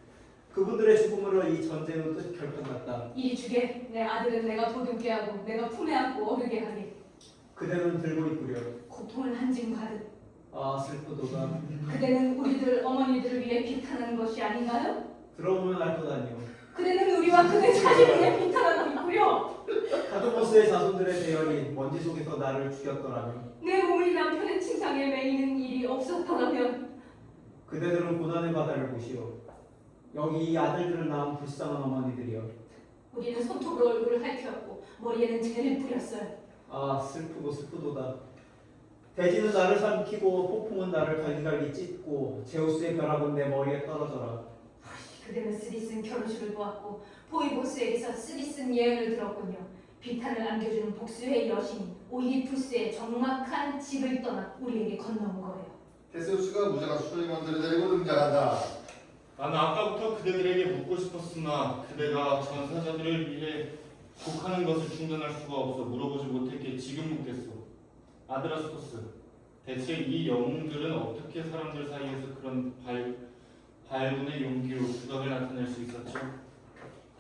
그분들의 죽음으로 이 전쟁은 끝 결판났다. 이리 주게. 내 아들은 내가 도둑게 하고 내가 품에 안고 어르게 하리. 그대는 들고 있구려. 고통을 한증 가득. 아 슬프도다. 그대는 우리들 어머니들을 위해 비탄하는 것이 아닌가요? 들어보면 알 것 아니오. 그대는 우리와 그대 자신을 위해 비탄하고 있구려. 카드모스의 자손들의 대열이 먼지 속에서 나를 죽였더라면 내 몸을 남편의 침상에 매이는 일이 없었더라면. 그대들은 고난의 바다를 보시오. 여기 이 아들들을 낳은 불쌍한 어머니들이여. 우리는 손톱으로 얼굴을 핥혔고 머리에는 재를 뿌렸어요. 아 슬프고 슬프도다. 대지는 나를 삼키고 폭풍은 나를 갈기갈기 찢고 제우스의 벼락은 내 머리에 떨어져라. 그대는 쓰디쓴 결혼식을 보았고 포이보스에게서 쓰디쓴 예언을 들었군요. 비탄을 안겨주는 복수의 여신 오이디푸스의 적막한 집을 떠나 우리에게 건너온 거예요. 테세우스가 무장한 수리원들을 데리고 등장한다. 나는 아까부터 그대들에게 묻고 싶었으나 그대가 전사자들을 위해 곡하는 것을 중단할 수가 없어 물어보지 못했기에 지금 묻겠소. 아드라스토스, 대체 이 영웅들은 어떻게 사람들 사이에서 그런 발군의 용기로 두각을 나타낼 수 있었죠?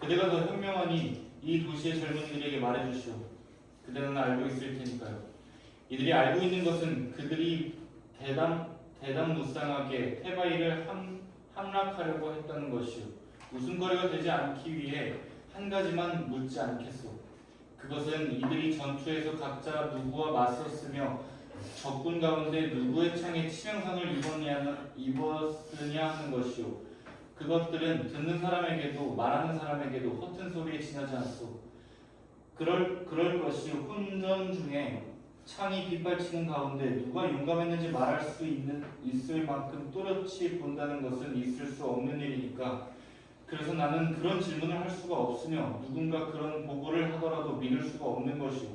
그대가 더 현명하니 이 도시의 젊은이들에게 말해주시오. 그대는 알고 있을 테니까요. 이들이 알고 있는 것은 그들이 대담무쌍하게 테바이를 함락하려고 했다는 것이오. 웃음거리가 되지 않기 위해 한 가지만 묻지 않겠소. 그것은 이들이 전투에서 각자 누구와 맞섰으며 적군 가운데 누구의 창에 치명상을 입었으냐 하는 것이오. 그것들은 듣는 사람에게도 말하는 사람에게도 허튼 소리에 지나지 않소. 그럴 것이오. 혼전 중에 창이 빗발치는 가운데 누가 용감했는지 말할 수 있을 만큼 또렷이 본다는 것은 있을 수 없는 일이니까. 그래서 나는 그런 질문을 할 수가 없으며 누군가 그런 보고를 하더라도 믿을 수가 없는 것이오.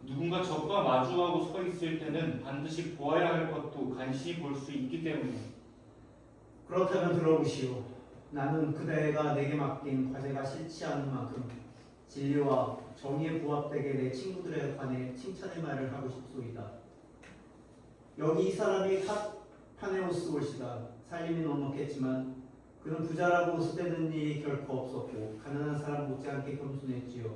누군가 적과 마주하고 서 있을 때는 반드시 보아야 할 것도 간신히 볼 수 있기 때문에. 그렇다면 들어보시오. 나는 그대가 내게 맡긴 과제가 싫지 않은 만큼 진리와 정의에 부합되게 내 친구들에 관해 칭찬의 말을 하고 싶소이다. 여기 이 사람이 파네오스 올시다. 살림이 넉넉했지만 그는 부자라고 쓰대는 일이 결코 없었고 가난한 사람 못지않게 겸손했지요.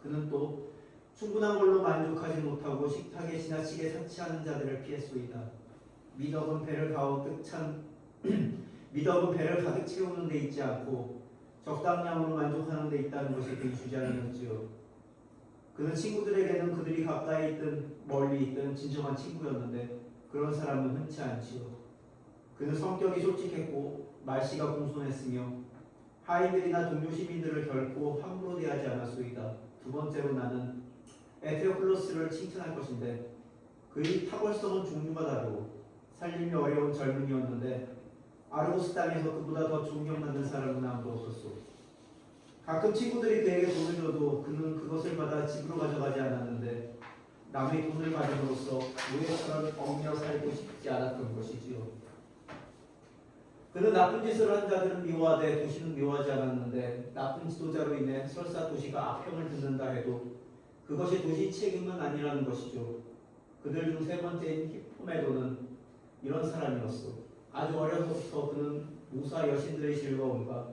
그는 또 충분한 걸로 만족하지 못하고 식탁에 지나치게 사치하는 자들을 피했소이다. 미덕은 배를 가득 채우는 데 있지 않고 적당량으로 만족하는 데 있다는 것이 그의 주장이었지요. 그는 친구들에게는 그들이 가까이 있든 멀리 있든 진정한 친구였는데 그런 사람은 흔치 않지요. 그는 성격이 솔직했고 말씨가 공손했으며 하인들이나 동료 시민들을 결코 함부로 대하지 않았소이다. 두 번째로 나는 에테오클로스를 칭찬할 것인데 그의 탁월성은 종류가 다르고 살림이 어려운 젊은이였는데 아르고스 땅에서 그보다 더 존경받는 사람은 아무도 없었소. 가끔 친구들이 그에게 돈을 줘도 그는 그것을 받아 집으로 가져가지 않았는데 남의 돈을 받음으로써 노예처럼 얽며 살고 싶지 않았던 것이지요. 그는 나쁜 짓을 한 자들은 미워하되 도시는 미워하지 않았는데 나쁜 지도자로 인해 설사 도시가 악평을 듣는다 해도 그것이 도시 책임은 아니라는 것이죠. 그들 중 세 번째인 히포메도는 이런 사람이었어. 아주 어려서부터 그는 무사 여신들의 즐거움과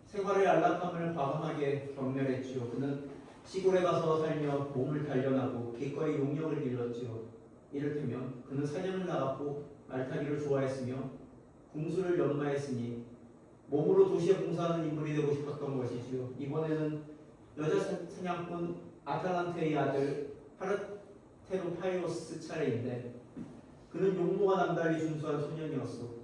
생활의 안락함을 과감하게 경멸했지요. 그는 시골에 가서 살며 몸을 단련하고 기꺼이 용력을 길렀지요. 이를테면 그는 사냥을 나갔고 말타기를 좋아했으며 궁수를 연마했으니 몸으로 도시에 봉사하는 인물이 되고 싶었던 것이지요. 이번에는 여자 사냥꾼 아탈란테의 아들 파르테노파이오스 차례인데 그는 용모가 남달리 준수한 소년이었어.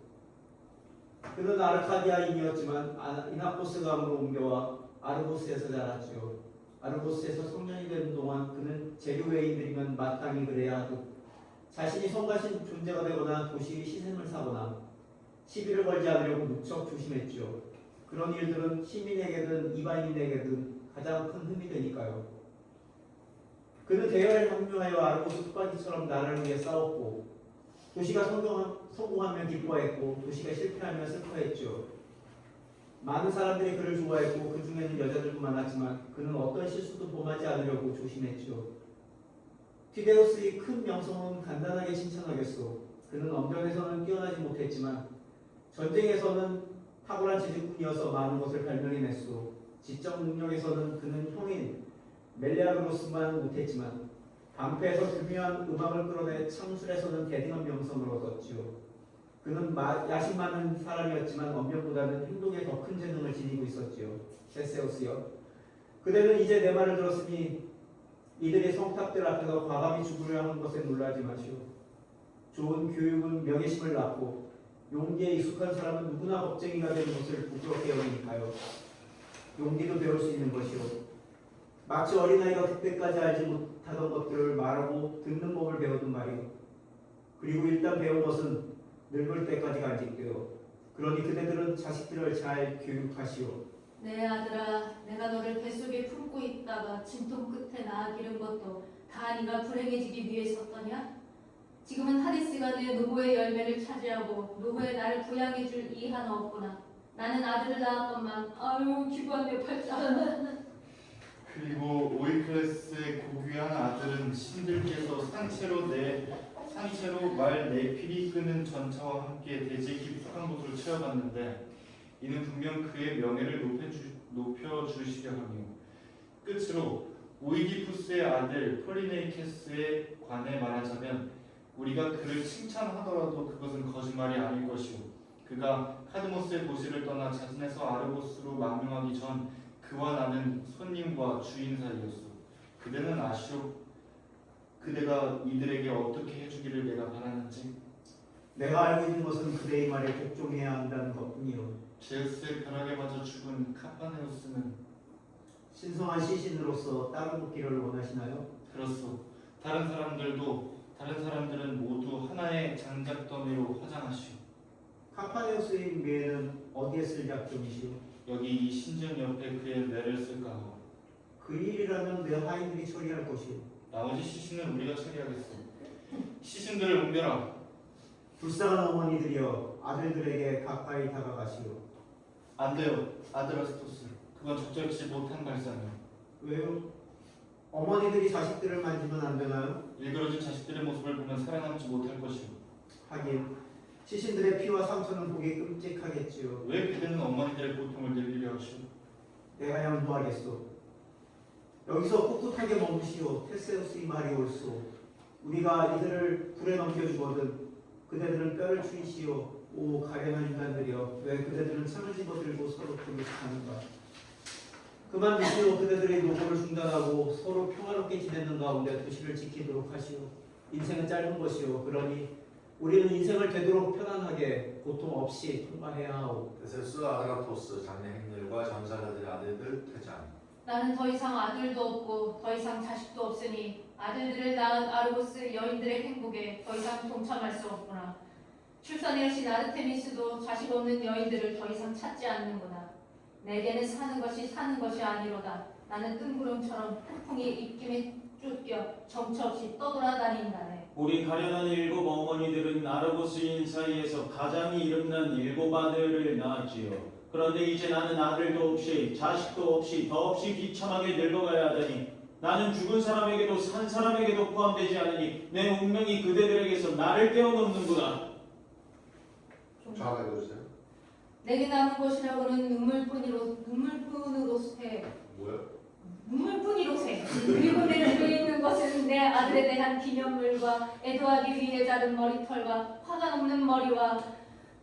그는 아르카디아인이었지만 이나코스 강으로 옮겨와 아르고스에서 자랐지요. 아르고스에서 성년이 되는 동안 그는 재료외인들이면 마땅히 그래야 하고 자신이 성가신 존재가 되거나 도시의 시샘을 사거나 시비를 걸지 않으려고 무척 조심했지요. 그런 일들은 시민에게든 이방인에게든 가장 큰 흠이 되니까요. 그는 대열에 합류하여 아르고스 톱바퀴처럼 나라를 위해 싸웠고 도시가 성공하면 기뻐했고 도시가 실패하면 슬퍼했죠. 많은 사람들이 그를 좋아했고 그 중에는 여자들도 많았지만 그는 어떤 실수도 범하지 않으려고 조심했죠. 티데우스의 큰 명성은 간단하게 칭찬하겠소. 그는 언변에서는 뛰어나지 못했지만 전쟁에서는 탁월한 지휘꾼이어서 많은 것을 발명해냈소. 지적 능력에서는 그는 형인 멜레아그로스만 못했지만 방패에서 교묘한 음악을 끌어내 창술에서는 대등한 명성을 얻었지요. 그는 야심 많은 사람이었지만 언변보다는 행동에 더 큰 재능을 지니고 있었지요. 세세우스여, 그대는 이제 내 말을 들었으니 이들이 성탑들 앞에서 과감히 죽으려 하는 것에 놀라지 마시오. 좋은 교육은 명예심을 낳고 용기에 익숙한 사람은 누구나 겁쟁이가 되는 것을 부끄럽게 여기니까요. 용기도 배울 수 있는 것이요. 마치 어린아이가 그때까지 알지 못하던 것들을 말하고 듣는 법을 배우던 말이요. 그리고 일단 배운 것은 늙을 때까지 간직되어. 그러니 그대들은 자식들을 잘 교육하시오. 내 아들아, 내가 너를 뱃속에 품고 있다가 진통 끝에 낳아 기른 것도 다 네가 불행해지기 위해서였더냐? 지금은 하디스가 내 노고의 열매를 차지하고 노후에 나를 부양해줄 이 하나 없구나. 나는 아들을 낳았건만 아유 기부한 내 팔자. 그리고 오이클레스의 고귀한 아들은 신들께서 산채로 말 네필이 끄는 전차와 함께 대지의 깊숙한 곳으로 채워갔는데 이는 분명 그의 명예를 높여주시려 함이요. 끝으로 오이디푸스의 아들 폴리네이케스에 관해 말하자면 우리가 그를 칭찬하더라도 그것은 거짓말이 아닐 것이요. 그가 카드모스의 도시를 떠나 자진해서 아르고스로 망명하기 전 그와 나는 손님과 주인 사이였소. 그대는 아시오? 그대가 이들에게 어떻게 해주기를 내가 바라는지. 내가 알고 있는 것은 그대의 말에 복종해야 한다는 것뿐이요. 제우스의 벼락에 맞아 죽은 카파네우스는 신성한 시신으로서 따로 묻기를 원하시나요? 그렇소. 다른 사람들은 모두 하나의 장작더미로 화장하시오. 카파네우스의 뇌는 어디에 쓸 작정이시오? 여기 이 신전 옆에 그의 뇌를 쓸까하오. 그 일이라면 내 하인들이 처리할 것이오. 나머지 시신은 우리가 처리하겠소. 시신들을 옮겨라. 불쌍한 어머니들이여 아들들에게 가까이 다가가시오. 안 돼요, 아드라스토스. 그건 적절치 못한 발상이요. 왜요? 어머니들이 자식들을 만지면 안 되나요? 일그러진 자식들의 모습을 보면 살아남지 못할 것이오. 하긴 시신들의 피와 상처는 보기 끔찍하겠지요. 왜 그대는 어머니들의 고통을 늘리려 하시오? 내가 양보하겠소. 여기서 꿋꿋하게 머무시오. 테세우스의 말이 옳소. 우리가 이들을 불에 넘겨주거든 그대들은 뼈를 추이시오. 오 가련한 인간들이여 왜 그대들은 창을 집어들고 서로 불붙하는가. 그만두시오. 그대들의 노고를 중단하고 서로 평화롭게 지내는 가운데 도시를 지키도록 하시오. 인생은 짧은 것이오. 그러니 우리는 인생을 되도록 편안하게 고통 없이 통과해야 하오. 테세우스 아드라토스 장래 행렬과 전사자들의 아들들 퇴장. 나는 더 이상 아들도 없고 더 이상 자식도 없으니 아들들을 낳은 아르고스 여인들의 행복에 더 이상 동참할 수 없구나. 출산의 여신 아르테미스도 자식 없는 여인들을 더 이상 찾지 않는구나. 내게는 사는 것이 아니로다. 나는 뜬구름처럼 폭풍이 입김에 쫓겨 정처 없이 떠돌아다닌다네. 우리 가련한 7 어머니들은 아르고스인 사이에서 가장 이름난 7 아들을 낳았지요. 그런데 이제 나는 아들도 없이 자식도 없이 더없이 비참하게 늙어가야 하다니 나는 죽은 사람에게도 산 사람에게도 포함되지 않으니 내 운명이 그대들에게서 나를 떼어놓는구나. 정확하게 해주세요. 내게 남은 것이라고는 눈물뿐이로세. 그리고 내 주위에 있는 것은 내 아들에 대한 기념물과 애도하기 위해 자른 머리털과 화가 넘는 머리와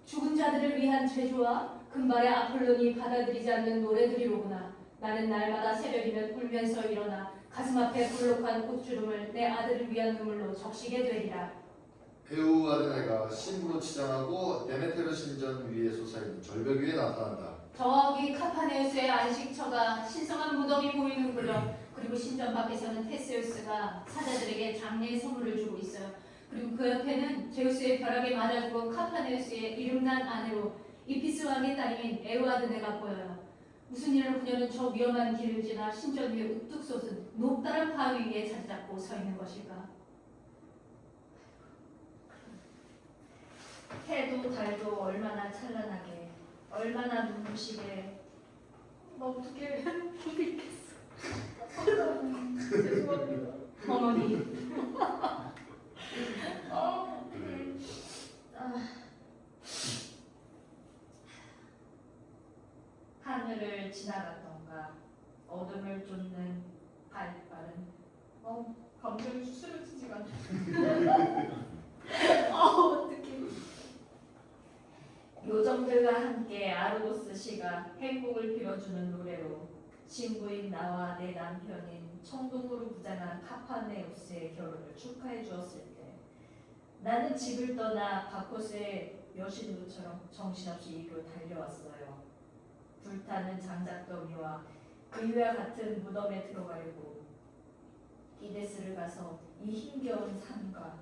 죽은 자들을 위한 제주와 금발의 아폴론이 받아들이지 않는 노래들이로구나. 나는 날마다 새벽이면 울면서 일어나 가슴 앞에 볼록한 꽃주름을 내 아들을 위한 눈물로 적시게 되리라. 배우 아르네가 신부로 치장하고 데메테르 신전 위에 솟아있는 절벽 위에 나타난다. 저기 카파네우스의 안식처가 신성한 무덤이 보이는군요. 그리고 신전 밖에서는 테세우스가 사자들에게 장례의 선물을 주고 있어요. 그리고 그 옆에는 제우스의 벼락에 맞아 죽은 카파네우스의 이름난 아내로 이피스 왕의 딸인 에우아드네가 보여요. 무슨 일로 그녀는 저 위험한 길을 지나 신전 위에 우뚝 솟은 높다란 바위 위에 자리 잡고 서 있는 것일까? 해도 달도 얼마나 찬란하게, 얼마나 눈부시게. 나 어떻게 읽겠어? 죄송합니다. 어머니, 하늘을 지나갔던가 어둠을 쫓는 발빠른 감정이 수스러지지가 않네. 어떡해. 요정들과 함께 아르고스 씨가 행복을 빌어주는 노래로 신부인 나와 내 남편인 청동으로 부장한 카파네우스의 결혼을 축하해 주었을 때 나는 집을 떠나 바코스의 여신으로처럼 정신없이 이리로 달려왔어요. 불타는 장작더미와 그이와 같은 무덤에 들어가려고 이데스를 가서 이 힘겨운 삶과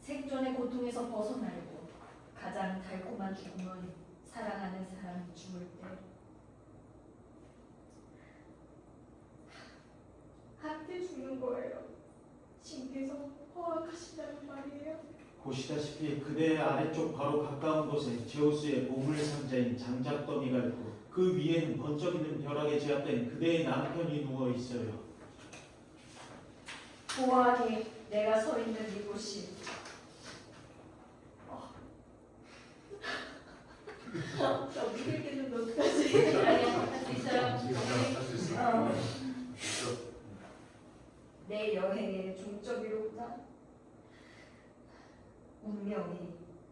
생존의 고통에서 벗어나려고 가장 달콤한 죽음은 사랑하는 사람이 죽을 때 함께 죽는 거예요. 신께서 허락하신다는 말이에요. 보시다시피 그대의 아래쪽 바로 가까운 곳에 제우스의 보물 상자인 장작더미가 있고 그 위에는 번쩍이는 벼락에 제압된 그대의 남편이 누워 있어요. 보아하니 내가 서 있는 이곳이 나 웃기겠는데 어떡하지? 아니야, 할 수 있어요. 할수 있어. 있어. 내 여행의 종점이로구나. 운명이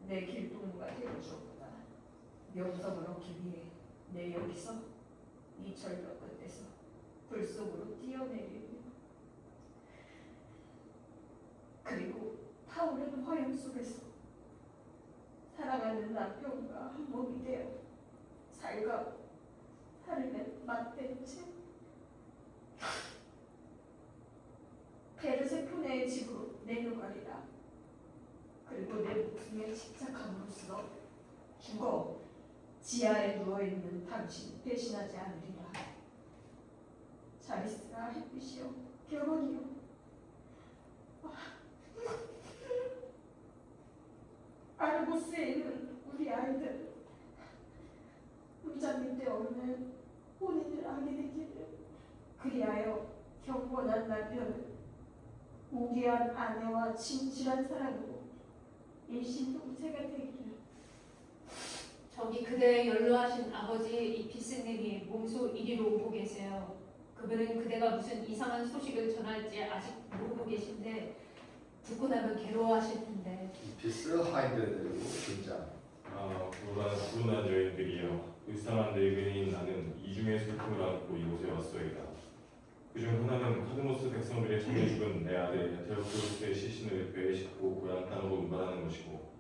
내 길동무가 되어주었구나. 명성을 얻기 위해 내 여기서 이 절벽 끝에서 불 속으로 뛰어내리며 그리고 타오르는 화염 속에서 사랑하는 남편과 한 몸이 되어 살과 살음에 맞댄 채 베르세포네의 집으로 내려가리라. 그리고 내 목숨에 집착함으로써 죽어 지하에 누워있는 당신이 배신하지 않으리라. 잘 있으라 햇빛이여 결혼이여. 아르고스에 있는 우리 아이들 문자님 때 어느 혼인을 하게 되기를 그리하여 경건한 남편을 무기한 아내와 진실한 사랑으로 일신동체가 되기를. 저기 그대의 연로하신 아버지 이피스님이 몸소 이리로 오고 계세요. 그분은 그대가 무슨 이상한 소식을 전할지 아직 모르고 계신데 듣고 나면 괴로워하실 텐데. 이피스 하인드를 데리고 등장. 불운한 여인들이여, 불쌍한 늙은이인 나는 이중의 슬픔을 안고 이곳에 왔소이다. 그중 하나는 카드모스 백성들의 청에 죽은 내 아들 에테오크로스의 시신을 배에 싣고 고향 땅으로 운반하는 것이고,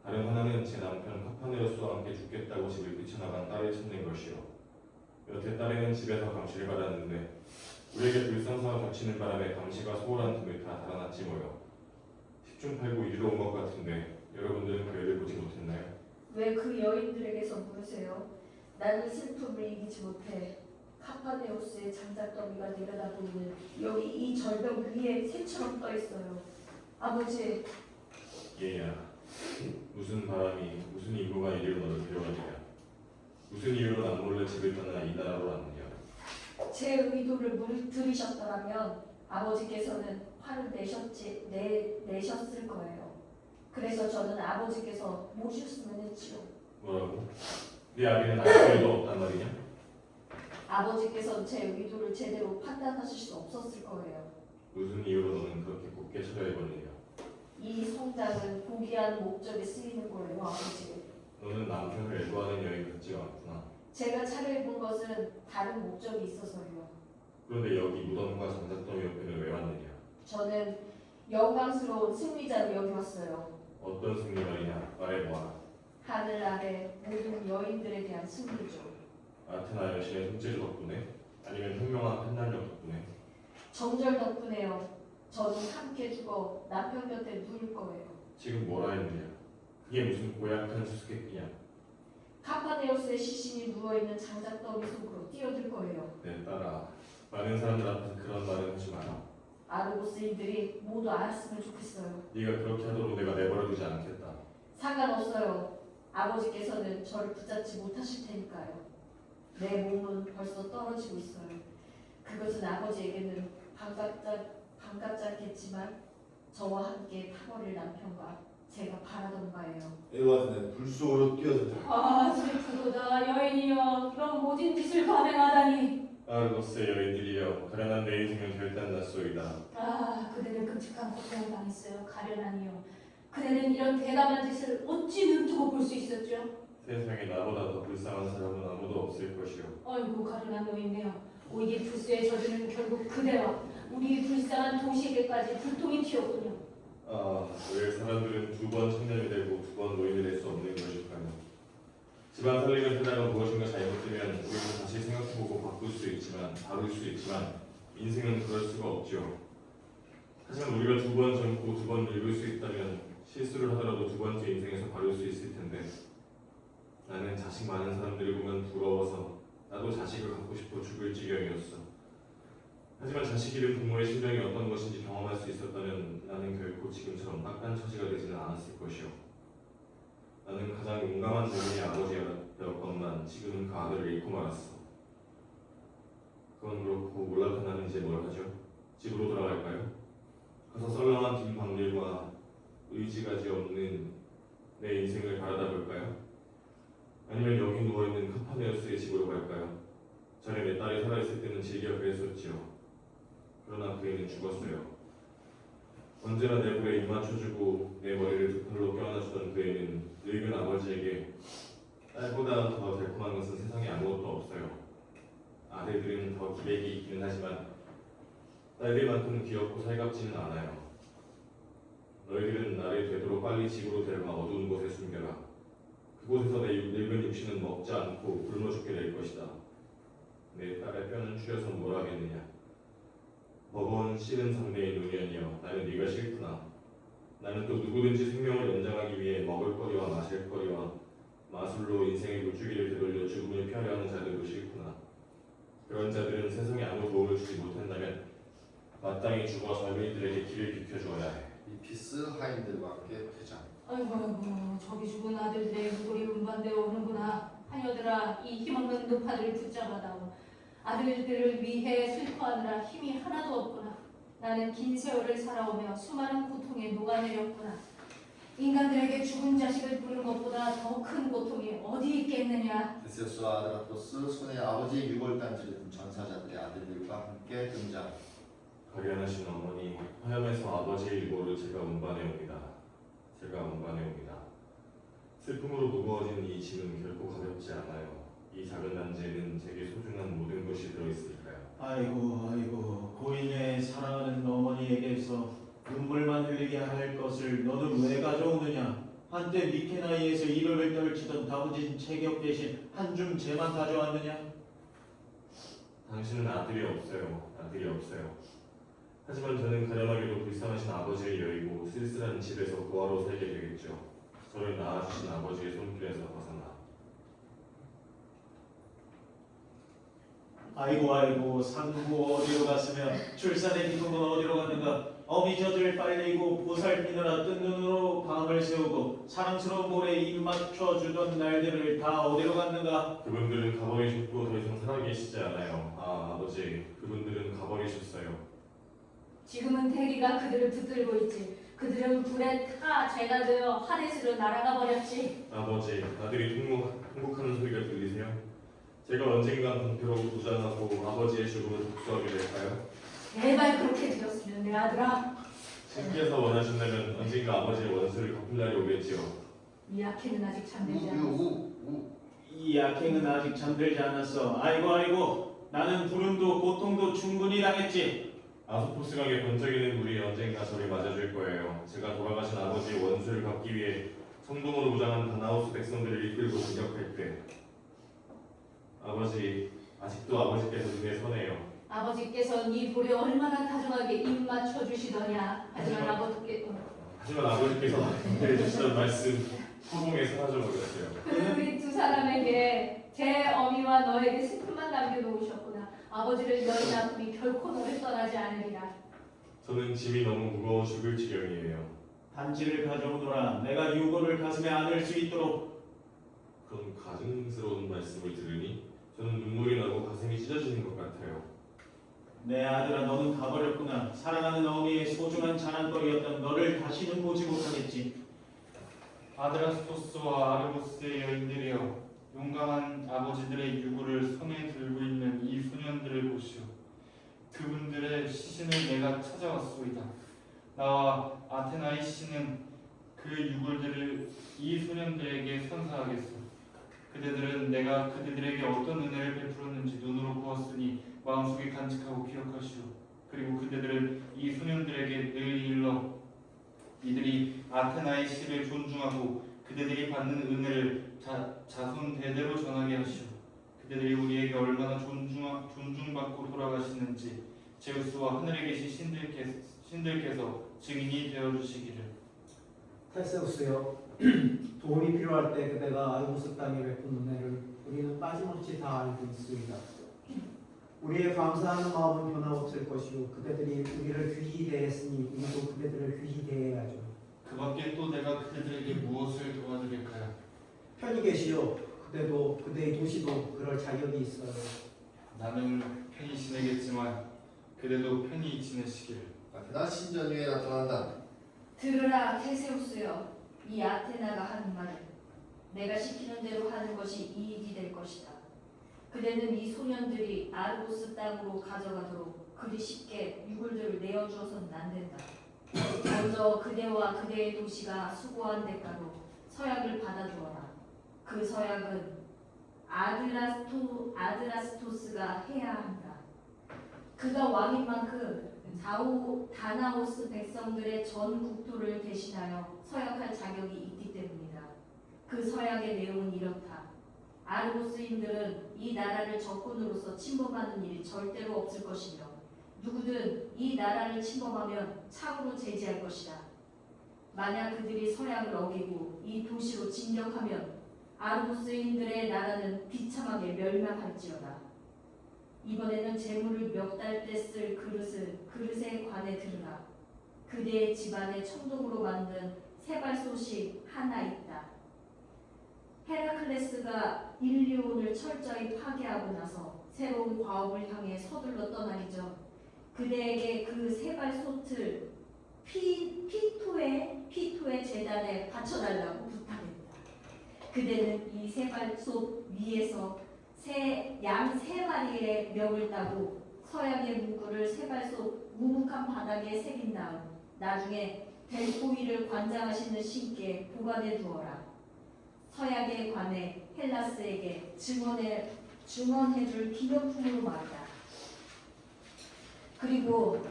다른 하나는 제 남편 카파네로스와 함께 죽겠다고 집을 뛰쳐나간 딸을 찾는 것이요. 여태 딸에는 집에서 감시를 받았는데 우리에게 불상사가 닥치는 바람에 감시가 소홀한 틈을 다 달아났지 뭐요. 10중 8구 이리로 온 것 같은데 여러분들은 그 애를 보지 못했나요? 왜 그 여인들에게서 물으세요? 난 이 슬픔을 이기지 못해 카파네오스의 장작더미가 내려다보이는 여기 이 절벽 위에 새처럼 떠 있어요. 아버지, 얘야, 무슨 바람이, 무슨 인고가 이리로 너를 데려가느냐? 무슨 이유로 남몰래 집을 떠나 이 나라로 왔느냐? 제 의도를 들으셨더라면 아버지께서는 화를 내셨을 거예요. 그래서 저는 아버지께서 모셨으면 했지요. 뭐라고? 네 아비는 아무 일도 없단 말이냐? 아버지께서는 제 의도를 제대로 판단하실 수 없었을 거예요. 무슨 이유로 너는 그렇게 곱게 차려입었느냐? 이 성장은 고귀한 목적에 쓰이는 거예요, 아버지. 너는 남편을 애도하는 여인 같지가 않구나. 제가 차려입은 것은 다른 목적이 있어서요. 그런데 여기 무덤과 장작더미 옆에는 왜 왔느냐? 저는 영광스러운 승리자로 여기 왔어요. 어떤 승리 말이냐? 말해보아라. 하늘 아래 모든 여인들에 대한 승리죠. 아테나 여신의 손재주 덕분에? 아니면 현명한 판단력 덕분에? 정절 덕분에요. 저는 함께 죽어 남편 곁에 누울 거예요. 지금 뭐라 했느냐? 그게 무슨 고약한 수수께끼냐? 카파네오스의 시신이 누워있는 장작더미 속으로 뛰어들 거예요. 내 딸아, 많은 사람들 앞에서 그런 말을 하지 마라. 아르고스인들이 모두 알았으면 좋겠어요. 네가 그렇게 하도록 내가 내버려두지 않겠다. 상관없어요. 아버지께서는 저를 붙잡지 못하실 테니까요. 내 몸은 벌써 떨어지고 있어요. 그것은 아버지에게는 반갑지 않겠지만 저와 함께 타버릴 남편과 제가 바라던 바예요. 에드와드는 불 속으로 뛰어들다. 아, 슬프도다. 여인이여, 이런 모진 짓을 감행하다니. 아르고스의 여인들이여, 가련한 내 인생은 결단났소이다. 아, 그대는 끔찍한 고통을 당했어요. 가련하니요. 그대는 이런 대담한 짓을 어찌 눈두고 볼 수 있었죠? 세상에 나보다 더 불쌍한 사람은 아무도 없을 것이오. 아이고, 가련한 여인네요. 오이게 불수의 저주는 결국 그대와 우리 불쌍한 도시에게까지 불통이 튀었군요. 아, 왜 사람들은 두 번 청년이 되고 두 번 노인이 될 수 없는 것일까요? 집안 살림을 하다가 무엇인가 잘못되면 우리는 다시 생각해보고 바꿀 수 있지만, 바꿀 수 있지만 인생은 그럴 수가 없죠. 하지만 우리가 두 번 젊고 두 번 늙을 수 있다면 실수를 하더라도 두 번째 인생에서 바꿀 수 있을 텐데, 나는 자식 많은 사람들을 보면 부러워서 나도 자식을 갖고 싶어 죽을 지경이었어. 하지만 자식 잃은 부모의 심정이 어떤 것인지 경험할 수 있었다면 나는 결코 지금처럼 딱한 처지가 되지는 않았을 것이오. 나는 가장 용감한 노인의 아버지야. 되었건만 지금은 그 아들을 잃고 말았어. 그건 그렇고 몰락한 이제 뭘 하죠? 집으로 돌아갈까요? 가서 썰렁한 빈 방들과 의지가지 없는 내 인생을 바라다 볼까요? 아니면 여기 누워있는 카파네우스의 집으로 갈까요? 전에 내 딸이 살아있을 때는 즐겨 그랬었지요. 그러나 그 애는 죽었어요. 언제나 내 볼에 입 맞춰주고 내 머리를 두 팔로 껴안아주던 그 애는 늙은 아버지에게 딸보다 더 달콤한 것은 세상에 아무것도 없어요. 아들들은 더 기백이 있기는 하지만 딸들만큼 귀엽고 살갑지는 않아요. 너희들은 나를 되도록 빨리 집으로 데려가 어두운 곳에 숨겨라. 그곳에서 내 늙은 육신은 먹지 않고 굶어 죽게 될 것이다. 내 딸의 뼈는 추려서 뭘 하겠느냐. 버거운 씨른 상대의 노년이여, 나는 네가 싫구나. 나는 또 누구든지 생명을 연장하기 위해 먹을 거리와 마실 거리와 마술로 인생의 물줄기를 되돌려 죽음을 피하려 하는 자들도 싫구나. 그런 자들은 세상에 아무 도움을 주지 못한다면 마땅히 죽어 젊은이들에게 길을 비켜주어야 해. 이피스 하인들과 함께 퇴장. 아이고 저기 죽은 아들들의 무골이 운반되어 오는구나. 하녀들아 이 힘없는 노파들을 붙잡아다오. 아들들을 위해 슬퍼하느라 힘이 하나도 없구나. 나는 긴 세월을 살아오며 수많은 고통에 녹아내렸구나. 인간들에게 죽은 자식을 부른 것보다 더 큰 고통이 어디 있겠느냐. 테세우스와 아드라토스 손에 아버지의 유골단지를 든 전사자들의 아들들과 함께 등장. 가련하신 어머니, 화염에서 아버지의 일고를 제가 운반해옵니다. 슬픔으로 무거워진 이 짐은 결코 가볍지 않아요. 이 작은 단지에는 제게 소중한 모든 것이 들어있을까요? 아이고 고인의 사랑하는 어머니에게서 눈물만 흘리게 할 것을 너는 왜 가져오느냐? 한때 미케나이에서 이름을 떨치던 다부진 체격 대신 한 줌 재만 가져왔느냐? 당신은 아들이 없어요. 하지만 저는 가련하게도 불쌍하신 아버지를 여의고 쓸쓸한 집에서 고아로 살게 되겠죠. 저를 낳아주신 아버지의 손길에서 벗어나. 아이고 산후 어디로 갔으며 출산의 기쁨은 어디로 갔는가? 어미젖을 빨리고 보살피느라 뜬 눈으로 밤을 새우고 사랑스러운 볼에 입 맞춰주던 날들을 다 어디로 갔는가? 그분들은 가버리셨고 더 이상 살아계시지 않아요. 아, 아버지, 그분들은 가버리셨어요. 지금은 대기가 그들을 붙들고 있지. 그들은 불에 타 죄가 되어 하데스로 날아가 버렸지. 아버지, 아들이 통곡하는 소리가 들리세요? 제가 언젠간 방패로 도전하고 아버지의 죽음을 독소하게 될까요? 제발 그렇게 되었으면 내 아들아. 신께서 원하신다면 언젠가 아버지의 원수를 갚을 날이 오겠지요. 이 아키는 아직 잠들지 않았어. 이 악행은 아직 잠들지 않았어. 아이고 나는 부름도 고통도 충분히 당했지. 아소포스 강의 번쩍이는 물이 언젠가 저를 맞아줄 거예요. 제가 돌아가신 아버지의 원수를 갚기 위해 성동으로 무장한 다나우스 백성들을 이끌고 공격할 때, 아버지, 아직도 아버지께서 눈에 선해요. 아버지께서 네 볼에 얼마나 다정하게 입 맞춰 주시더냐. 하지만 아버지께서 해주시던 말씀 허공에 사라져 버렸어요. 우리 두 사람에게 제 어미와 너에게 슬픔만 남겨놓으셨구나. 아버지를 너희 아픔이 결코 너를 떠나지 않으리라. 저는 짐이 너무 무거워 죽을 지경이에요. 단지를 가져오노라. 내가 유고를 가슴에 안을 수 있도록. 그런 가증스러운 말씀을 들으니 저는 눈물이 나고 가슴이 찢어지는 것 같아요. 내 아들아 너는 가버렸구나. 사랑하는 어미의 소중한 자랑거리였던 너를 다시는 보지 못하겠지. 아드라스토스와 아르고스의 여인들이여, 용감한 아버지들의 유구를 손에 들고 있는 이 소년들을 보시오. 그분들의 시신을 내가 찾아왔소이다. 나와 아테나의 신은 그 유골들을 이 소년들에게 선사하겠소. 그대들은 내가 그대들에게 어떤 은혜를 베풀었는지 눈으로 보았으니 마음속에 간직하고 기억하시오. 그리고 그대들은 이 소년들에게 늘 일러 이들이 아테나의 씨를 존중하고 그대들이 받는 은혜를 자손 대대로 전하게 하시오. 그대들이 우리에게 얼마나 존중받고 돌아가시는지 제우스와 하늘에 계신 신들께서 증인이 되어주시기를. 테세우스여, 도움이 필요할 때 그대가 아르고스 땅에 베푼 은혜를 우리는 빠짐없이 다 알고 있습니다. 우리의 감사하는 마음은 변함없을 것이고 그대들이 우리를 귀히 대했으니 우리도 그대들을 귀히 대해야죠. 그 밖에 또 내가 그대들에게 무엇을 도와드릴까요? 편히 계시오. 그때도 그때의 도시도 그럴 자격이 있어요. 나는 편히 지내겠지만 그대도 편히 지내시길. 아테나 신전 위에 나타난다. 들으라 테세우스여, 이 아테나가 하는 말은 내가 시키는 대로 하는 것이 이익이 될 것이다. 그대는 이 소년들이 아르고스 땅으로 가져가도록 그리 쉽게 유골들을 내어주어서는 안 된다. 먼저 그대와 그대의 도시가 수고한 대가로 서약을 받아주어라. 그 서약은 아드라스토스가 해야 한다. 그가 왕인 만큼 다나오스 백성들의 전 국토를 대신하여 서약할 자격이 있기 때문이다. 그 서약의 내용은 이렇다. 아르고스인들은 이 나라를 적군으로서 침범하는 일이 절대로 없을 것이며 누구든 이 나라를 침범하면 창으로 제지할 것이다. 만약 그들이 서약을 어기고 이 도시로 진격하면 아르고스인들의 나라는 비참하게 멸망할지어다. 이번에는 재물을 몇 달 때 쓸 그릇에 관해 들으라. 그대의 집안에 청동으로 만든 세발솥이 하나 있다. 헤라클레스가 일리온을 철저히 파괴하고 나서 새로운 과업을 향해 서둘러 떠나기 전 그대에게 그 세발솥을 피토의 재단에 바쳐달라고 부탁했다. 그대는 이 세발솥 위에서 양 3마리의 멱을 따고 서양의 문구를 세발속 우묵한 바닥에 새긴 다음 나중에 델포이를 관장하시는 신께 보관해 두어라. 서약에 관해 헬라스에게 증언해줄 기념품으로 말이다. 그리고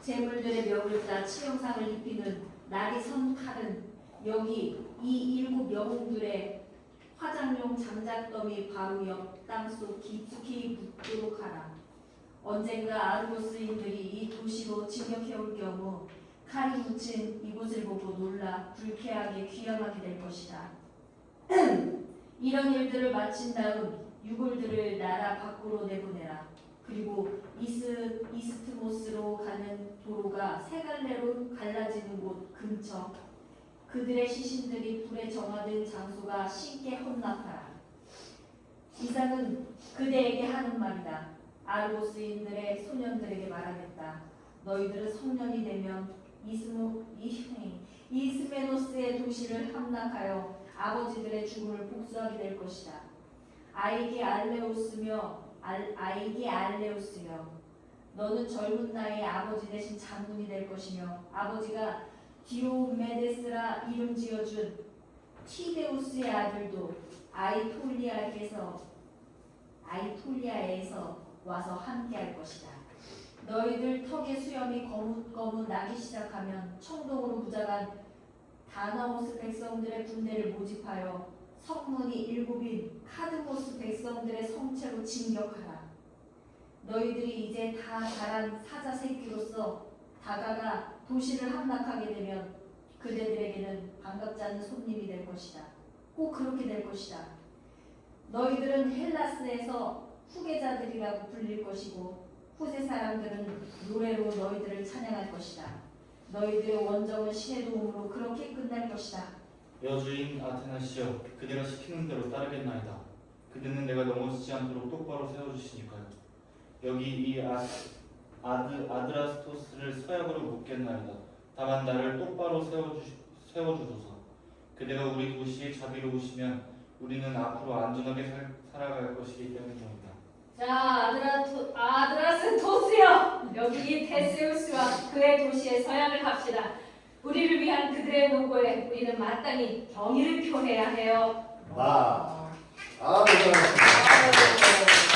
제물들의 멱을 따 치명상을 입히는 날이 선 칼은 여기 이 7 영웅들의 화장용 장작더미 바로 옆 땅속 깊숙이 묻도록 하라. 언젠가 아르고스인들이 이 도시로 진격해올 경우 칼이 묻힌 이곳을 보고 놀라 불쾌하게 귀향하게 될 것이다. 이런 일들을 마친 다음 유골들을 나라 밖으로 내보내라. 그리고 이스트모스로 가는 도로가 세 갈래로 갈라지는 곳 근처 그들의 시신들이 불에 정화된 장소가 신께 헌납하라. 이상은 그대에게 하는 말이다. 아르고스인들의 소년들에게 말하겠다. 너희들은 성년이 되면 이스메노스의 도시를 함락하여 아버지들의 죽음을 복수하게 될 것이다. 아이게 알레우스여, 너는 젊은 나이에 아버지 대신 장군이 될 것이며 아버지가 디오메데스라 이름 지어준 티데우스의 아들도 아이톨리아에서 와서 함께할 것이다. 너희들 턱의 수염이 거뭇거뭇 나기 시작하면 청동으로 무장한 다나오스 백성들의 군대를 모집하여 성문이 7인 카드모스 백성들의 성체로 진격하라. 너희들이 이제 다 자란 사자 새끼로서 다가가 도시를 함락하게 되면 그대들에게는 반갑지 않은 손님이 될 것이다. 꼭 그렇게 될 것이다. 너희들은 헬라스에서 후계자들이라고 불릴 것이고 후세 사람들은 노래로 너희들을 찬양할 것이다. 너희들의 원정은 신의 도움으로 그렇게 끝날 것이다. 여주인 아테나시여, 그대가 시키는 대로 따르겠나이다. 그대는 내가 넘어지지 않도록 똑바로 세워주시니까요. 여기 이 아드라스토스를 서약으로 묻겠나이다. 다만 나를 똑바로 세워주소서. 그대가 우리 도시에 자비로우시면 우리는 앞으로 안전하게 살아갈 것이기 때문입니다. 자, 아드라스토스여, 여기 테세우스와 그의 도시에 서약을 합시다. 우리를 위한 그들의 노고에 우리는 마땅히 경의를 표해야 해요. 네, 잘하셨습니다.